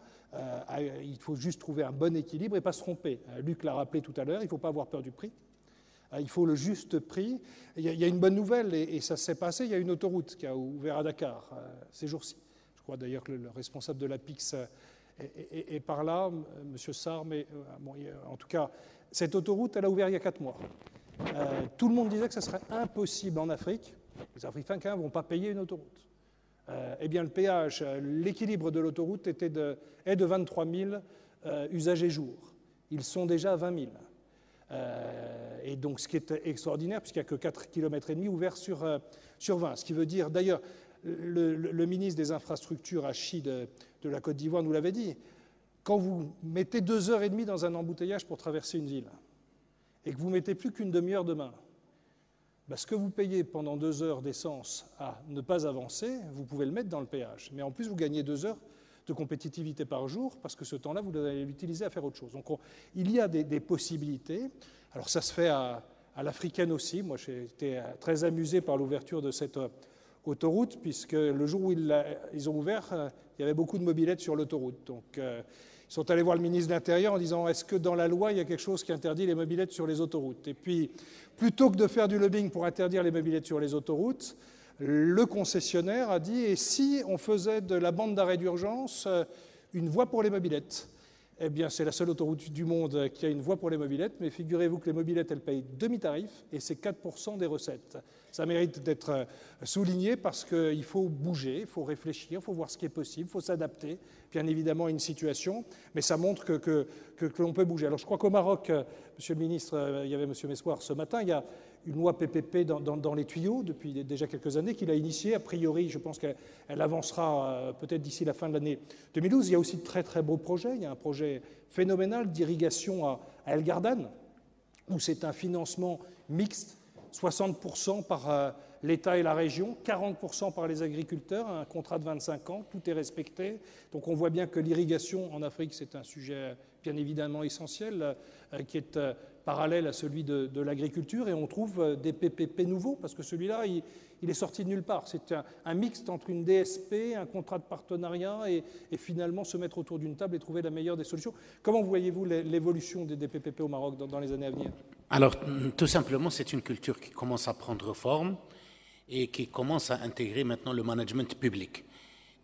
il faut juste trouver un bon équilibre et pas se tromper. Luc l'a rappelé tout à l'heure, il ne faut pas avoir peur du prix. Il faut le juste prix. Il y a une bonne nouvelle, et ça s'est passé, il y a une autoroute qui a ouvert à Dakar ces jours-ci. Je crois d'ailleurs que le responsable de l'APIX est par là, M. Sarr, mais bon, en tout cas, cette autoroute, elle a ouvert il y a 4 mois. Tout le monde disait que ce serait impossible en Afrique. Les Africains ne vont pas payer une autoroute. Eh bien, le péage, l'équilibre de l'autoroute est de 23 000 usagers jour. Ils sont déjà à 20 000. Et donc, ce qui est extraordinaire, puisqu'il n'y a que 4,5 km ouverts sur 20. Ce qui veut dire, d'ailleurs, le ministre des Infrastructures, Hachi de la Côte d'Ivoire, nous l'avait dit, quand vous mettez 2h30 dans un embouteillage pour traverser une ville, et que vous ne mettez plus qu'une demi-heure de main, ben, ce que vous payez pendant 2 heures d'essence à ne pas avancer, vous pouvez le mettre dans le péage. Mais en plus, vous gagnez 2 heures de compétitivité par jour, parce que ce temps-là, vous allez l'utiliser à faire autre chose. Donc, il y a des possibilités. Alors, ça se fait à l'africaine aussi. Moi, j'ai été très amusé par l'ouverture de cette autoroute, puisque le jour où ils ont ouvert, il y avait beaucoup de mobylettes sur l'autoroute. Donc, ils sont allés voir le ministre de l'Intérieur en disant « Est-ce que dans la loi, il y a quelque chose qui interdit les mobylettes sur les autoroutes ?» Et puis, plutôt que de faire du lobbying pour interdire les mobylettes sur les autoroutes, le concessionnaire a dit « Et si on faisait de la bande d'arrêt d'urgence une voie pour les mobylettes ?» Eh bien, c'est la seule autoroute du monde qui a une voie pour les mobylettes, mais figurez-vous que les mobylettes, elles payent demi-tarif et c'est 4% des recettes. Ça mérite d'être souligné parce qu'il faut bouger, il faut réfléchir, il faut voir ce qui est possible, il faut s'adapter, bien évidemment, à une situation, mais ça montre que l'on peut bouger. Alors, je crois qu'au Maroc, Monsieur le ministre, il y avait Monsieur Messoir ce matin, il y a une loi PPP dans les tuyaux depuis déjà quelques années qu'il a initiée. A priori, je pense qu'elle avancera peut-être d'ici la fin de l'année 2012. Il y a aussi de très très beaux projets. Il y a un projet phénoménal d'irrigation à El Gardan, où c'est un financement mixte, 60% par l'État et la région, 40% par les agriculteurs, un contrat de 25 ans, tout est respecté. Donc on voit bien que l'irrigation en Afrique, c'est un sujet bien évidemment essentiel, qui est parallèle à celui de l'agriculture, et on trouve des PPP nouveaux, parce que celui-là, il est sorti de nulle part. C'est un mixte entre une DSP, un contrat de partenariat, et finalement se mettre autour d'une table et trouver la meilleure des solutions. Comment voyez-vous l'évolution des PPP au Maroc dans les années à venir? Alors, tout simplement, c'est une culture qui commence à prendre forme et qui commence à intégrer maintenant le management public.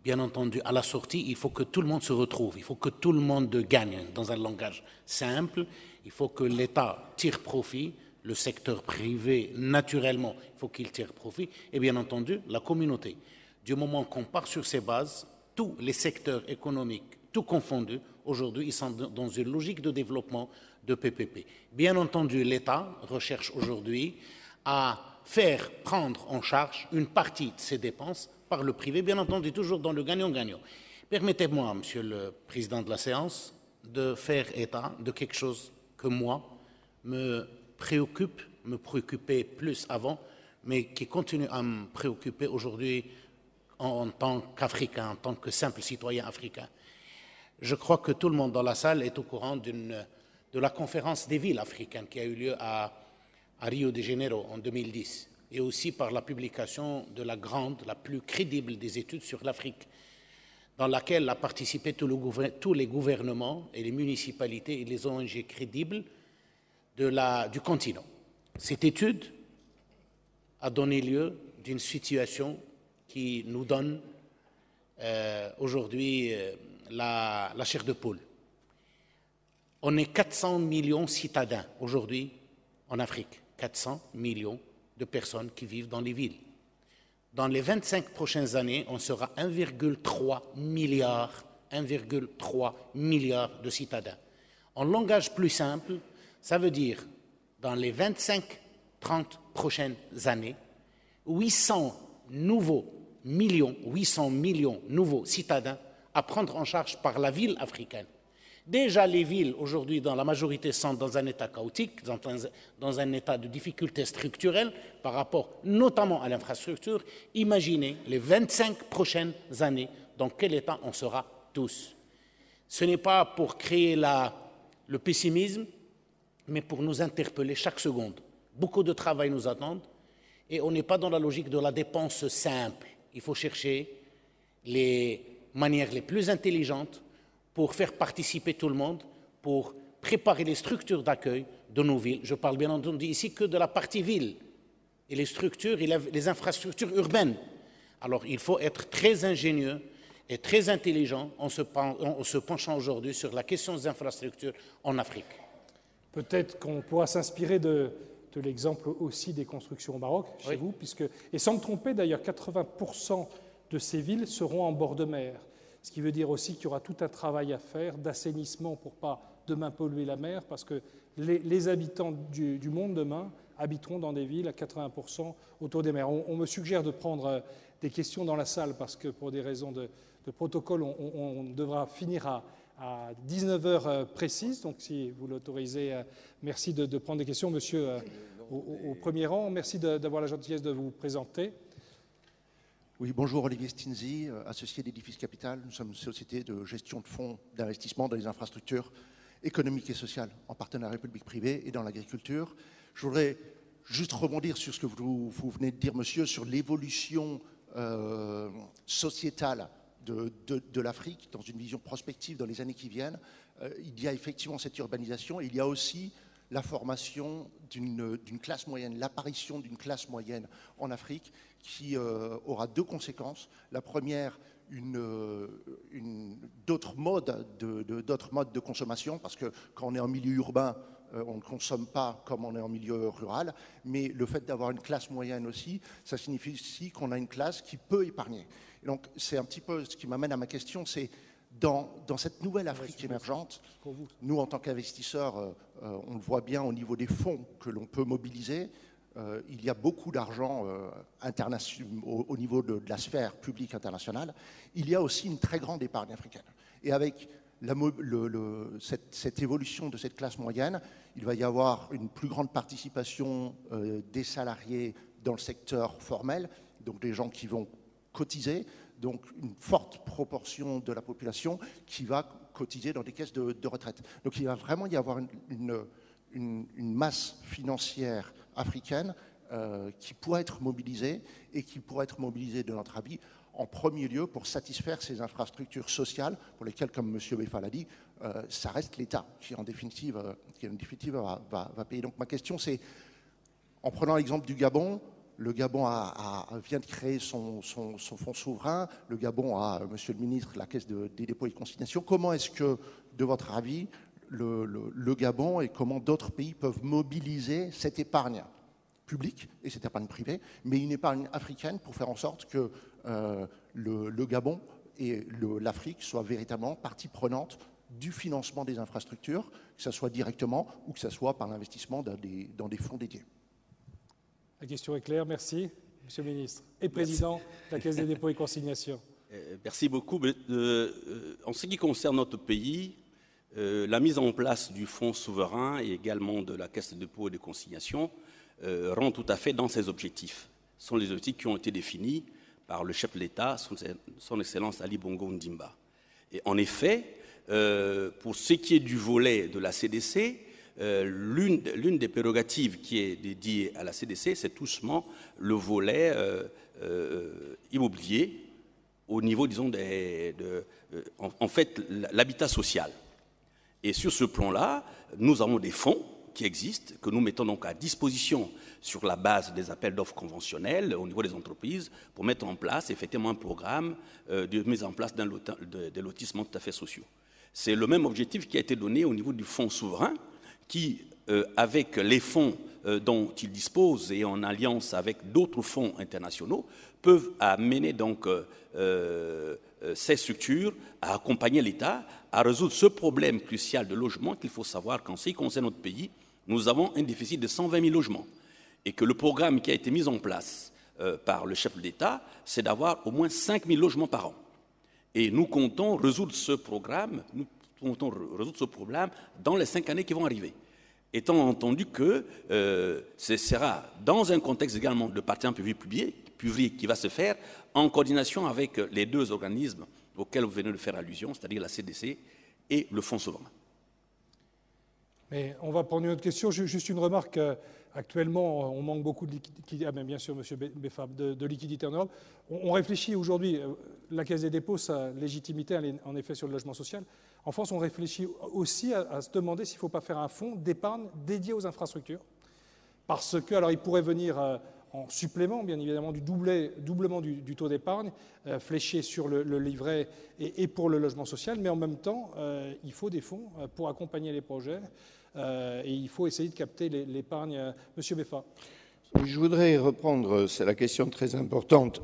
Bien entendu, à la sortie, il faut que tout le monde se retrouve, il faut que tout le monde gagne dans un langage simple, il faut que l'État tire profit, le secteur privé, naturellement, il faut qu'il tire profit, et bien entendu, la communauté. Du moment qu'on part sur ces bases, tous les secteurs économiques, tout confondus, aujourd'hui, ils sont dans une logique de développement de PPP. Bien entendu, l'État recherche aujourd'hui à faire prendre en charge une partie de ses dépenses par le privé, bien entendu, toujours dans le gagnant-gagnant. Permettez-moi, Monsieur le Président de la séance, de faire état de quelque chose que moi me préoccupait plus avant, mais qui continue à me préoccuper aujourd'hui en tant qu'Africain, en tant que simple citoyen africain. Je crois que tout le monde dans la salle est au courant de la conférence des villes africaines qui a eu lieu à Rio de Janeiro en 2010, et aussi par la publication de la plus crédible des études sur l'Afrique, dans laquelle a participé tous les gouvernements et les municipalités et les ONG crédibles du continent. Cette étude a donné lieu d'une situation qui nous donne aujourd'hui la chair de poule. On est 400 millions de citadins aujourd'hui en Afrique, 400 millions de personnes qui vivent dans les villes. Dans les 25 prochaines années, on sera 1,3 milliard de citadins. En langage plus simple, ça veut dire, dans les 25-30 prochaines années, 800 millions nouveaux citadins à prendre en charge par la ville africaine. Déjà, les villes, aujourd'hui, dans la majorité, sont dans un état chaotique, dans un état de difficulté structurelle par rapport notamment à l'infrastructure. Imaginez les 25 prochaines années, dans quel état on sera tous. Ce n'est pas pour créer le pessimisme, mais pour nous interpeller chaque seconde. Beaucoup de travail nous attend et on n'est pas dans la logique de la dépense simple. Il faut chercher les manières les plus intelligentes pour faire participer tout le monde, pour préparer les structures d'accueil de nos villes. Je parle bien entendu ici que de la partie ville et les structures et les infrastructures urbaines. Alors il faut être très ingénieux et très intelligent en se penchant aujourd'hui sur la question des infrastructures en Afrique. Peut-être qu'on pourra s'inspirer de l'exemple aussi des constructions au Maroc, chez vous, et sans me tromper d'ailleurs, 80% de ces villes seront en bord de mer. Ce qui veut dire aussi qu'il y aura tout un travail à faire d'assainissement pour ne pas demain polluer la mer, parce que les habitants du monde demain habiteront dans des villes à 80% autour des mers. On me suggère de prendre des questions dans la salle, parce que pour des raisons de protocole, on devra finir à 19h précise. Donc si vous l'autorisez, merci de prendre des questions. Monsieur au premier rang, merci d'avoir la gentillesse de vous présenter. Oui, bonjour, Olivier Stinzi, associé d'Edifice Capital. Nous sommes une société de gestion de fonds d'investissement dans les infrastructures économiques et sociales en partenariat public-privé et dans l'agriculture. Je voudrais juste rebondir sur ce que vous venez de dire, monsieur, sur l'évolution sociétale de l'Afrique dans une vision prospective dans les années qui viennent. Il y a effectivement cette urbanisation et il y a aussi la formation d'une classe moyenne, l'apparition d'une classe moyenne en Afrique qui aura deux conséquences. La première, d'autres modes de consommation, parce que quand on est en milieu urbain, on ne consomme pas comme on est en milieu rural, mais le fait d'avoir une classe moyenne aussi, ça signifie aussi qu'on a une classe qui peut épargner. Et donc c'est un petit peu ce qui m'amène à ma question, c'est dans cette nouvelle Afrique émergente, nous en tant qu'investisseurs, on le voit bien au niveau des fonds que l'on peut mobiliser, il y a beaucoup d'argent au niveau de la sphère publique internationale. Il y a aussi une très grande épargne africaine. Et avec cette évolution de cette classe moyenne, il va y avoir une plus grande participation des salariés dans le secteur formel, donc des gens qui vont cotiser, donc une forte proportion de la population qui va cotiser dans des caisses de retraite. Donc il va vraiment y avoir une masse financière africaine qui pourrait être mobilisée et qui pourrait être mobilisée, de notre avis, en premier lieu pour satisfaire ces infrastructures sociales pour lesquelles, comme M. Beffa l'a dit, ça reste l'État qui, en définitive, va payer. Donc ma question, c'est, en prenant l'exemple du Gabon, le Gabon vient de créer son fonds souverain. Le Gabon a, monsieur le ministre, la Caisse des dépôts et consignations. Comment est-ce que, de votre avis, le Gabon et comment d'autres pays peuvent mobiliser cette épargne publique et cette épargne privée, mais une épargne africaine pour faire en sorte que le Gabon et l'Afrique soient véritablement partie prenante du financement des infrastructures, que ce soit directement ou que ce soit par l'investissement dans des fonds dédiés. La question est claire, merci. Monsieur le ministre et président de la Caisse des dépôts et consignations. Merci beaucoup. En ce qui concerne notre pays, la mise en place du fonds souverain et également de la Caisse des dépôts et des consignations rend tout à fait dans ses objectifs. Ce sont les objectifs qui ont été définis par le chef de l'État, son Excellence Ali Bongo Ndimba. Et en effet, pour ce qui est du volet de la CDC, l'une des prérogatives qui est dédiée à la CDC, c'est tout simplement le volet immobilier au niveau, disons, en fait, l'habitat social. Et sur ce plan-là, nous avons des fonds qui existent, que nous mettons donc à disposition sur la base des appels d'offres conventionnels au niveau des entreprises pour mettre en place effectivement un programme de mise en place des lotissements tout à fait sociaux. C'est le même objectif qui a été donné au niveau du fonds souverain qui, avec les fonds dont il dispose et en alliance avec d'autres fonds internationaux, peuvent amener donc ces structures à accompagner l'État à résoudre ce problème crucial de logement qu'il faut savoir qu'en ce qui concerne notre pays, nous avons un déficit de 120 000 logements et que le programme qui a été mis en place par le chef de l'État, c'est d'avoir au moins 5 000 logements par an. Et nous comptons résoudre ce problème dans les 5 années qui vont arriver. Étant entendu que ce sera dans un contexte également de partenariat public qui va se faire en coordination avec les deux organismes auxquels vous venez de faire allusion, c'est-à-dire la CDC et le Fonds souverain. Mais on va prendre une autre question. Juste une remarque. Actuellement, on manque beaucoup de liquidités. Ah, bien sûr, M. Beffab, de liquidités en Europe. On réfléchit aujourd'hui, la Caisse des dépôts, sa légitimité, elle est en effet sur le logement social. En France, on réfléchit aussi à se demander s'il ne faut pas faire un fonds d'épargne dédié aux infrastructures. Parce que, alors, il pourrait venir en supplément, bien évidemment, du doublement du taux d'épargne, fléché sur le livret et pour le logement social. Mais en même temps, il faut des fonds pour accompagner les projets. Et il faut essayer de capter l'épargne. Monsieur Beffa. Je voudrais reprendre, c'est la question très importante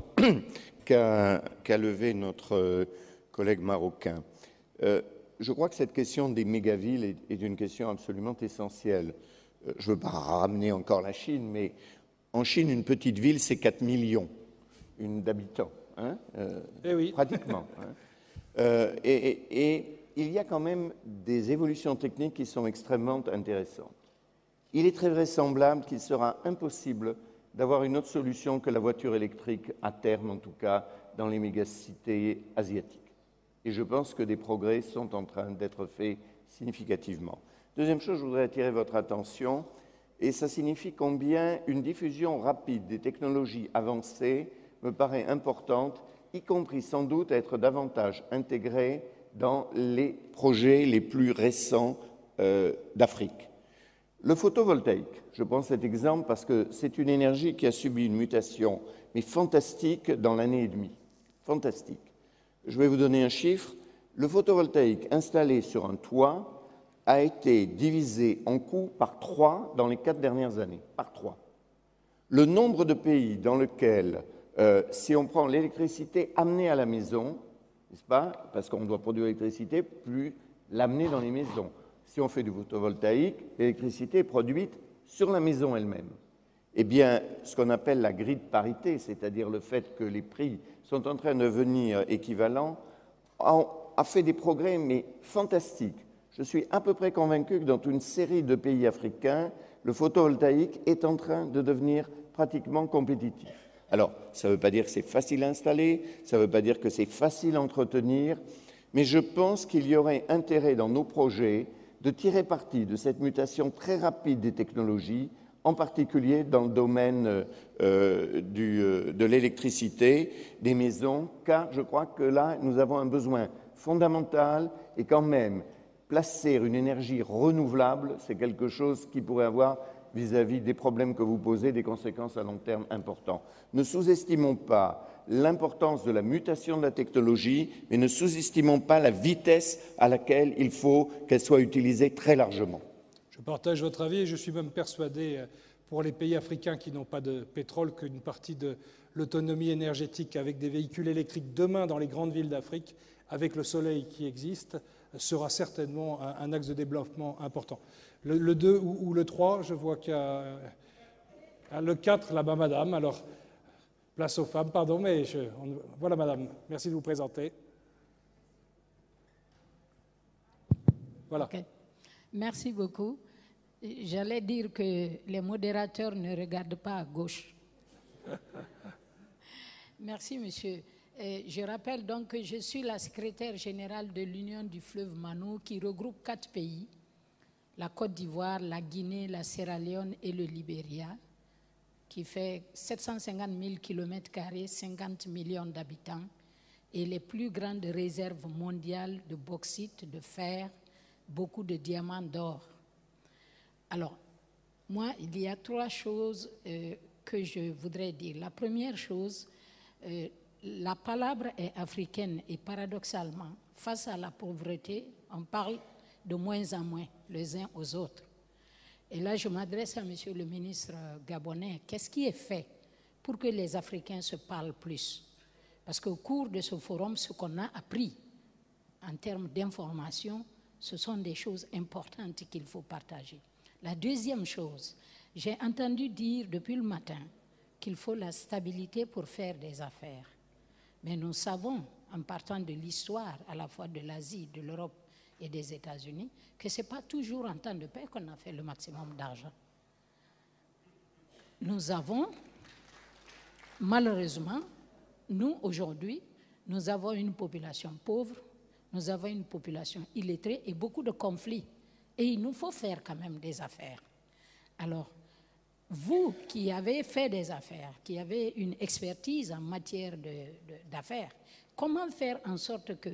qu'a levée notre collègue marocain. Je crois que cette question des mégavilles est une question absolument essentielle. Je ne veux pas ramener encore la Chine, mais en Chine, une petite ville, c'est 4 millions d'habitants, hein, oui. Pratiquement. Hein. Et il y a quand même des évolutions techniques qui sont extrêmement intéressantes. Il est très vraisemblable qu'il sera impossible d'avoir une autre solution que la voiture électrique, à terme en tout cas, dans les mégacités asiatiques. Et je pense que des progrès sont en train d'être faits significativement. Deuxième chose, je voudrais attirer votre attention, et ça signifie combien une diffusion rapide des technologies avancées me paraît importante, y compris sans doute à être davantage intégrée dans les projets les plus récents d'Afrique. Le photovoltaïque, je prends cet exemple parce que c'est une énergie qui a subi une mutation, mais fantastique, dans l'année et demie. Fantastique. Je vais vous donner un chiffre. Le photovoltaïque installé sur un toit a été divisé en coût par 3 dans les 4 dernières années. Par 3. Le nombre de pays dans lesquels, si on prend l'électricité amenée à la maison, n'est-ce pas, parce qu'on doit produire l'électricité, plus l'amener dans les maisons. Si on fait du photovoltaïque, l'électricité est produite sur la maison elle-même. Eh bien, ce qu'on appelle la grille de parité, c'est-à-dire le fait que les prix sont en train de devenir équivalents, a fait des progrès, mais fantastiques. Je suis à peu près convaincu que dans une série de pays africains, le photovoltaïque est en train de devenir pratiquement compétitif. Alors, ça ne veut pas dire que c'est facile à installer, ça ne veut pas dire que c'est facile à entretenir, mais je pense qu'il y aurait intérêt dans nos projets de tirer parti de cette mutation très rapide des technologies, en particulier dans le domaine de l'électricité, des maisons, car je crois que là, nous avons un besoin fondamental et quand même, placer une énergie renouvelable, c'est quelque chose qui pourrait avoir vis-à-vis des problèmes que vous posez, des conséquences à long terme importantes. Ne sous-estimons pas l'importance de la mutation de la technologie, mais ne sous-estimons pas la vitesse à laquelle il faut qu'elle soit utilisée très largement. Je partage votre avis et je suis même persuadé, pour les pays africains qui n'ont pas de pétrole, qu'une partie de l'autonomie énergétique avec des véhicules électriques demain dans les grandes villes d'Afrique, avec le soleil qui existe, sera certainement un axe de développement important. Le 2 ou le 3, je vois qu'il y a le 4 là-bas, madame. Alors, place aux femmes, pardon, mais voilà, madame. Merci de vous présenter. Voilà. Okay. Merci beaucoup. J'allais dire que les modérateurs ne regardent pas à gauche. Merci, monsieur. Je rappelle donc que je suis la secrétaire générale de l'Union du fleuve Mano qui regroupe 4 pays, la Côte d'Ivoire, la Guinée, la Sierra Leone et le Libéria, qui fait 750 000 km², 50 millions d'habitants, et les plus grandes réserves mondiales de bauxite, de fer, beaucoup de diamants, d'or. Alors, moi, il y a 3 choses que je voudrais dire. La première chose, la palabre est africaine et paradoxalement, face à la pauvreté, on parle de moins en moins les uns aux autres. Et là, je m'adresse à monsieur le ministre gabonais. Qu'est-ce qui est fait pour que les Africains se parlent plus? Parce qu'au cours de ce forum, ce qu'on a appris en termes d'information, ce sont des choses importantes qu'il faut partager. La deuxième chose, j'ai entendu dire depuis le matin qu'il faut la stabilité pour faire des affaires. Mais nous savons, en partant de l'histoire à la fois de l'Asie, de l'Europe et des États-Unis, que ce n'est pas toujours en temps de paix qu'on a fait le maximum d'argent. Nous avons, malheureusement, nous, aujourd'hui, nous avons une population pauvre, nous avons une population illettrée et beaucoup de conflits. Et il nous faut faire quand même des affaires. Alors, vous qui avez fait des affaires, qui avez une expertise en matière d'affaires, comment faire en sorte que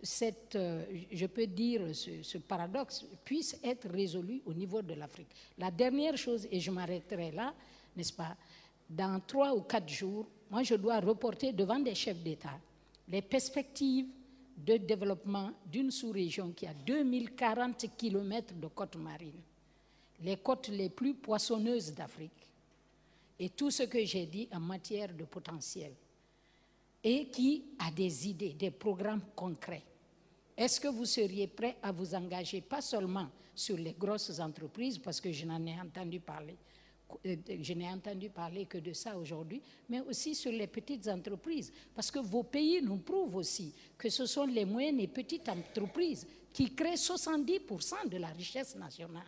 je peux dire, ce paradoxe puisse être résolu au niveau de l'Afrique? La dernière chose, et je m'arrêterai là, n'est-ce pas, dans 3 ou 4 jours, moi je dois reporter devant des chefs d'État les perspectives de développement d'une sous-région qui a 2040 km de côtes marines, les côtes les plus poissonneuses d'Afrique, et tout ce que j'ai dit en matière de potentiel, et qui a des idées, des programmes concrets. Est-ce que vous seriez prêt à vous engager, pas seulement sur les grosses entreprises, parce que je n'en ai entendu parler, je n'ai entendu parler que de ça aujourd'hui, mais aussi sur les petites entreprises, parce que vos pays nous prouvent aussi que ce sont les moyennes et petites entreprises qui créent 70% de la richesse nationale.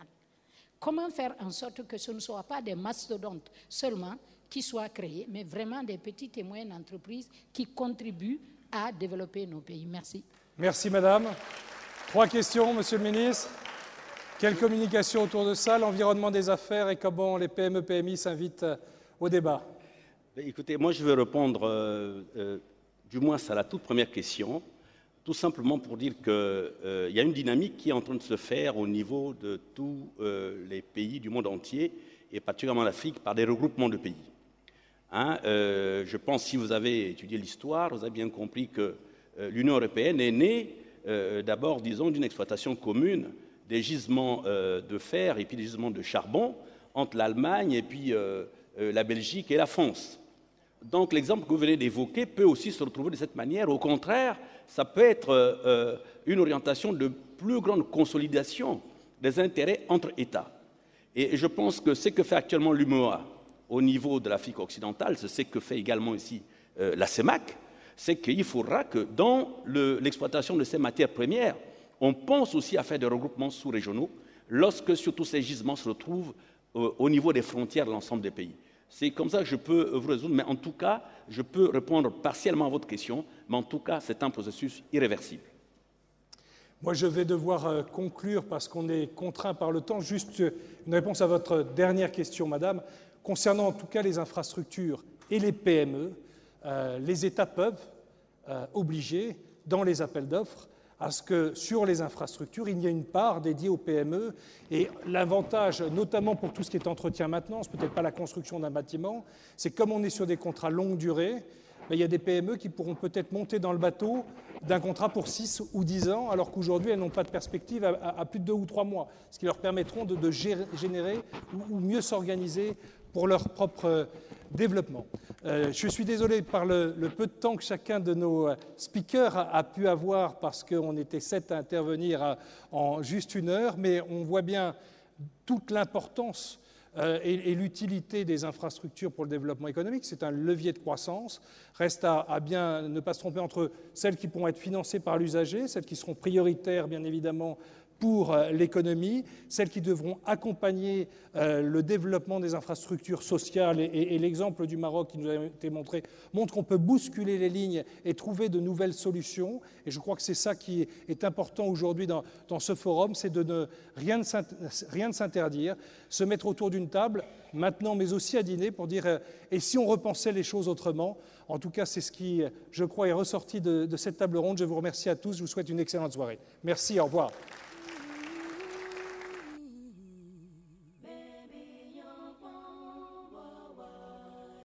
Comment faire en sorte que ce ne soit pas des mastodontes seulement qui soient créés, mais vraiment des petites et moyennes entreprises qui contribuent à développer nos pays? Merci. Merci, madame. 3 questions, monsieur le ministre. Quelle communication autour de ça, l'environnement des affaires et comment les PME, PMI s'invitent au débat? Écoutez, moi je vais répondre du moins à la toute première question, tout simplement pour dire qu'il y a une dynamique qui est en train de se faire au niveau de tous les pays du monde entier, et particulièrement l'Afrique, par des regroupements de pays. Je pense, si vous avez étudié l'histoire, vous avez bien compris que l'Union européenne est née d'abord, disons, d'une exploitation commune des gisements de fer et puis des gisements de charbon entre l'Allemagne et puis la Belgique et la France. Donc l'exemple que vous venez d'évoquer peut aussi se retrouver de cette manière. Au contraire, ça peut être une orientation de plus grande consolidation des intérêts entre États. Et je pense que ce que fait actuellement l'UMOA au niveau de l'Afrique occidentale, c'est ce que fait également ici la CEMAC, c'est qu'il faudra que dans l'exploitation de ces matières premières, on pense aussi à faire des regroupements sous-régionaux lorsque surtout ces gisements se retrouvent au niveau des frontières de l'ensemble des pays. C'est comme ça que je peux vous résoudre, mais en tout cas, je peux répondre partiellement à votre question, mais en tout cas, c'est un processus irréversible. Moi, je vais devoir conclure parce qu'on est contraint par le temps. Juste une réponse à votre dernière question, madame. Concernant en tout cas les infrastructures et les PME, les États peuvent obliger, dans les appels d'offres, à ce que sur les infrastructures, il y ait une part dédiée aux PME. Et l'avantage, notamment pour tout ce qui est entretien maintenance, peut-être pas la construction d'un bâtiment, c'est comme on est sur des contrats longue durée, il y a des PME qui pourront peut-être monter dans le bateau d'un contrat pour 6 ou 10 ans, alors qu'aujourd'hui, elles n'ont pas de perspective à plus de 2 ou 3 mois, ce qui leur permettront de générer ou mieux s'organiser pour leur propre développement. Je suis désolé par le peu de temps que chacun de nos speakers a pu avoir parce qu'on était 7 à intervenir en juste 1 heure, mais on voit bien toute l'importance et l'utilité des infrastructures pour le développement économique. C'est un levier de croissance. Reste à bien ne pas se tromper entre celles qui pourront être financées par l'usager, celles qui seront prioritaires, bien évidemment, pour l'économie, celles qui devront accompagner le développement des infrastructures sociales. Et l'exemple du Maroc qui nous a été montré montre qu'on peut bousculer les lignes et trouver de nouvelles solutions. Et je crois que c'est ça qui est important aujourd'hui dans ce forum, c'est de rien de s'interdire, se mettre autour d'une table, maintenant, mais aussi à dîner, pour dire et si on repensait les choses autrement. En tout cas, c'est ce qui, je crois, est ressorti de cette table ronde. Je vous remercie à tous, je vous souhaite une excellente soirée. Merci, au revoir.